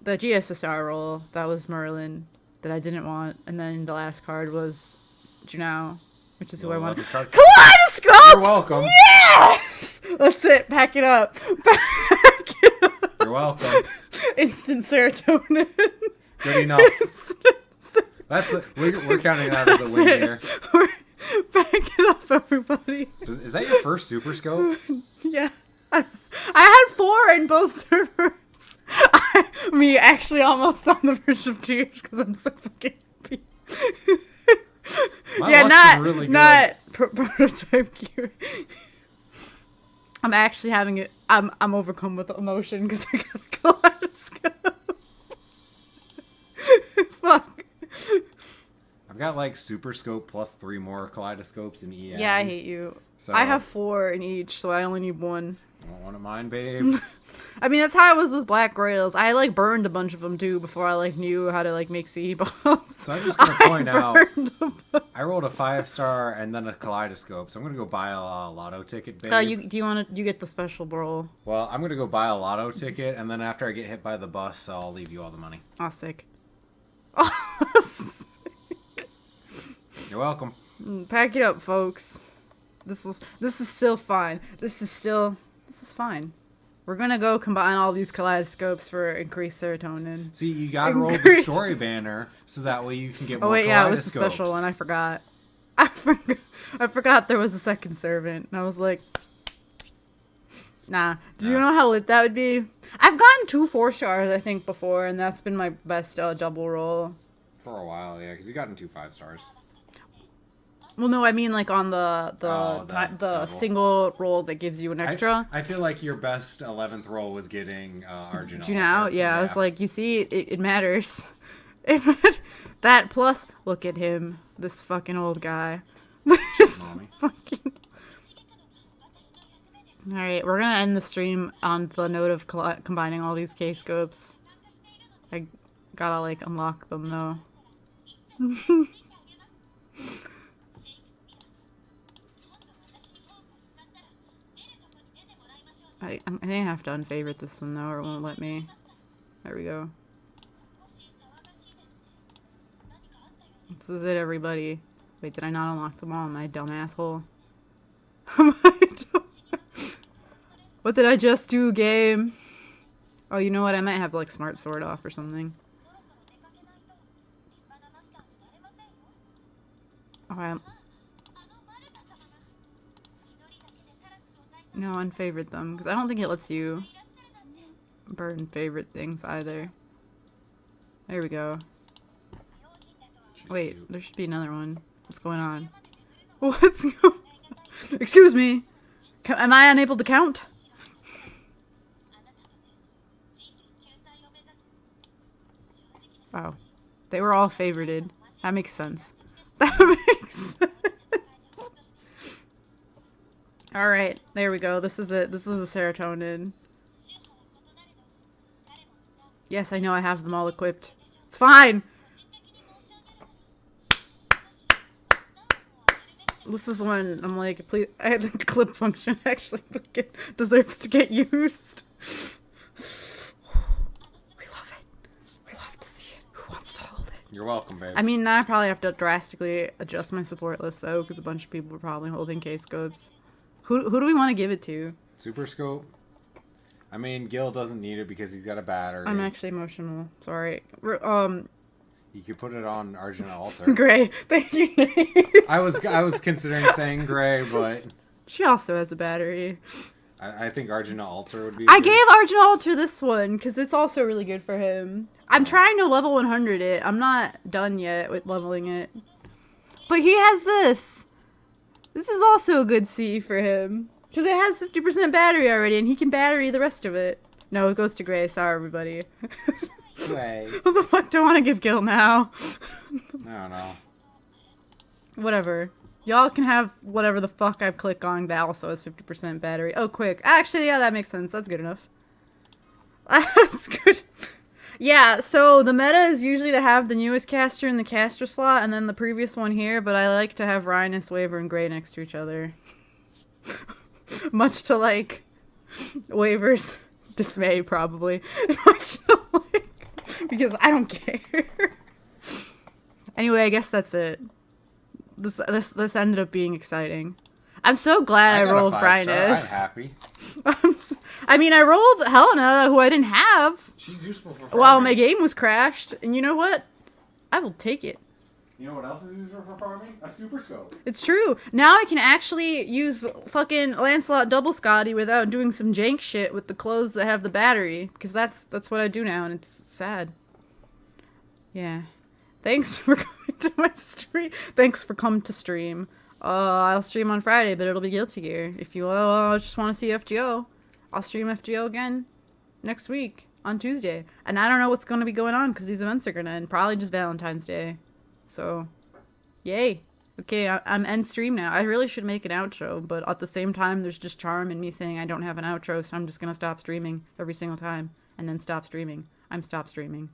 the GSSR roll that was Merlin that I didn't want, and then the last card was Junao, which is who I wanted. Kaleidoscope! You're welcome. Yes! That's it. Pack it up. Pack it up. You're welcome. Instant serotonin. Good enough. That's we're counting that as a win here. Back it up, everybody. Is that your first Super Scope? Yeah. I had 4 in both servers. Me actually almost on the verge of tears because I'm so fucking happy. Not prototype gear. I'm actually having it. I'm overcome with emotion because I got a kaleidoscope. Fuck. I've got like Super Scope plus 3 more kaleidoscopes in EM. Yeah, I hate you. So, I have 4 in each, so I only need 1. I don't want to mind, babe. I mean, that's how I was with Black Grails. I like burned a bunch of them too before I like knew how to like make CE bombs. So I'm just gonna point out, I rolled a 5 star and then a kaleidoscope. So I'm gonna go buy a lotto ticket, babe. Oh, you get the special roll? Well, I'm gonna go buy a lotto ticket, and then after I get hit by the bus, I'll leave you all the money. Oh, sick. You're welcome. Pack it up, folks. This is still fine. This is fine. We're gonna go combine all these kaleidoscopes for increased serotonin. See, you gotta roll the story banner so that way you can get more kaleidoscopes. Yeah, it was the special one. I forgot. I forgot there was a second servant, and I was like, nah. Do you Nah. know how lit that would be? I've gotten 2 4-stars, I think, before, and that's been my best double roll. For a while, yeah, because you gotten 2 5-stars. Well, no, I mean like on the double. single roll that gives you an extra. I feel like your best 11th roll was getting Arjun. Do you know? Yeah, I was like, you see, it matters. It matters. That plus, look at him, this fucking old guy. This Mommy. fucking. All right, we're gonna end the stream on the note of combining all these K-scopes. I gotta like unlock them though. I think I have to unfavorite this one though, or it won't let me. There we go. This is it, everybody. Wait, did I not unlock them all? Am I a dumb asshole? What did I just do, game? Oh, you know what? I might have like smart sword off or something. Oh, no, unfavorite them, because I don't think it lets you burn favorite things either. There we go. Wait, there should be another one. What's going on? What's going? Excuse me. Am I unable to count? Wow. They were all favorited. That makes sense. That makes sense. Alright, there we go. This is it. This is the serotonin. Yes, I know I have them all equipped. It's fine! This is when I'm like, please, the clip function actually deserves to get used. We love it. We love to see it. Who wants to hold it? You're welcome, babe. I mean, now I probably have to drastically adjust my support list though, because a bunch of people are probably holding K-scopes. Who do we want to give it to? Super scope. I mean, Gil doesn't need it because he's got a battery. I'm actually emotional. Sorry. You could put it on Arjun Altar. Gray. Thank you, Nate. I was considering saying Gray, but She also has a battery. I think Arjun Altar would be. I gave Arjun Altar this one because it's also really good for him. I'm trying to level 100 it. I'm not done yet with leveling it. But he has this. This is also a good C for him. Because it has 50% battery already, and he can battery the rest of it. No, it goes to Gray. Sorry, everybody. Gray. What the fuck do I want to give Gil now? I don't know. Whatever. Y'all can have whatever the fuck I click on that also has 50% battery. Oh, quick. Actually, yeah, that makes sense. That's good enough. That's good. Yeah, so the meta is usually to have the newest caster in the caster slot and then the previous one here, but I like to have Rhinus, Waver, and Gray next to each other. Much to, like, Waver's dismay, probably. Much to, like, because I don't care. Anyway, I guess that's it. This ended up being exciting. I'm so glad I rolled Rhinus. I'm happy. I mean, I rolled Helena, who I didn't have. She's useful for farming. While my game was crashed. And you know what? I will take it. You know what else is useful for farming? A super scope. It's true. Now I can actually use fucking Lancelot double Scotty without doing some jank shit with the clothes that have the battery. Because that's what I do now, and it's sad. Yeah. Thanks for coming to my stream. Thanks for coming to stream. I'll stream on Friday, but it'll be Guilty Gear. If you just want to see FGO, I'll stream FGO again next week on Tuesday. And I don't know what's going to be going on because these events are going to end. Probably just Valentine's Day. So, yay. Okay, I'm end stream now. I really should make an outro, but at the same time, there's just charm in me saying I don't have an outro, so I'm just going to stop streaming every single time and then stop streaming. I'm stop streaming.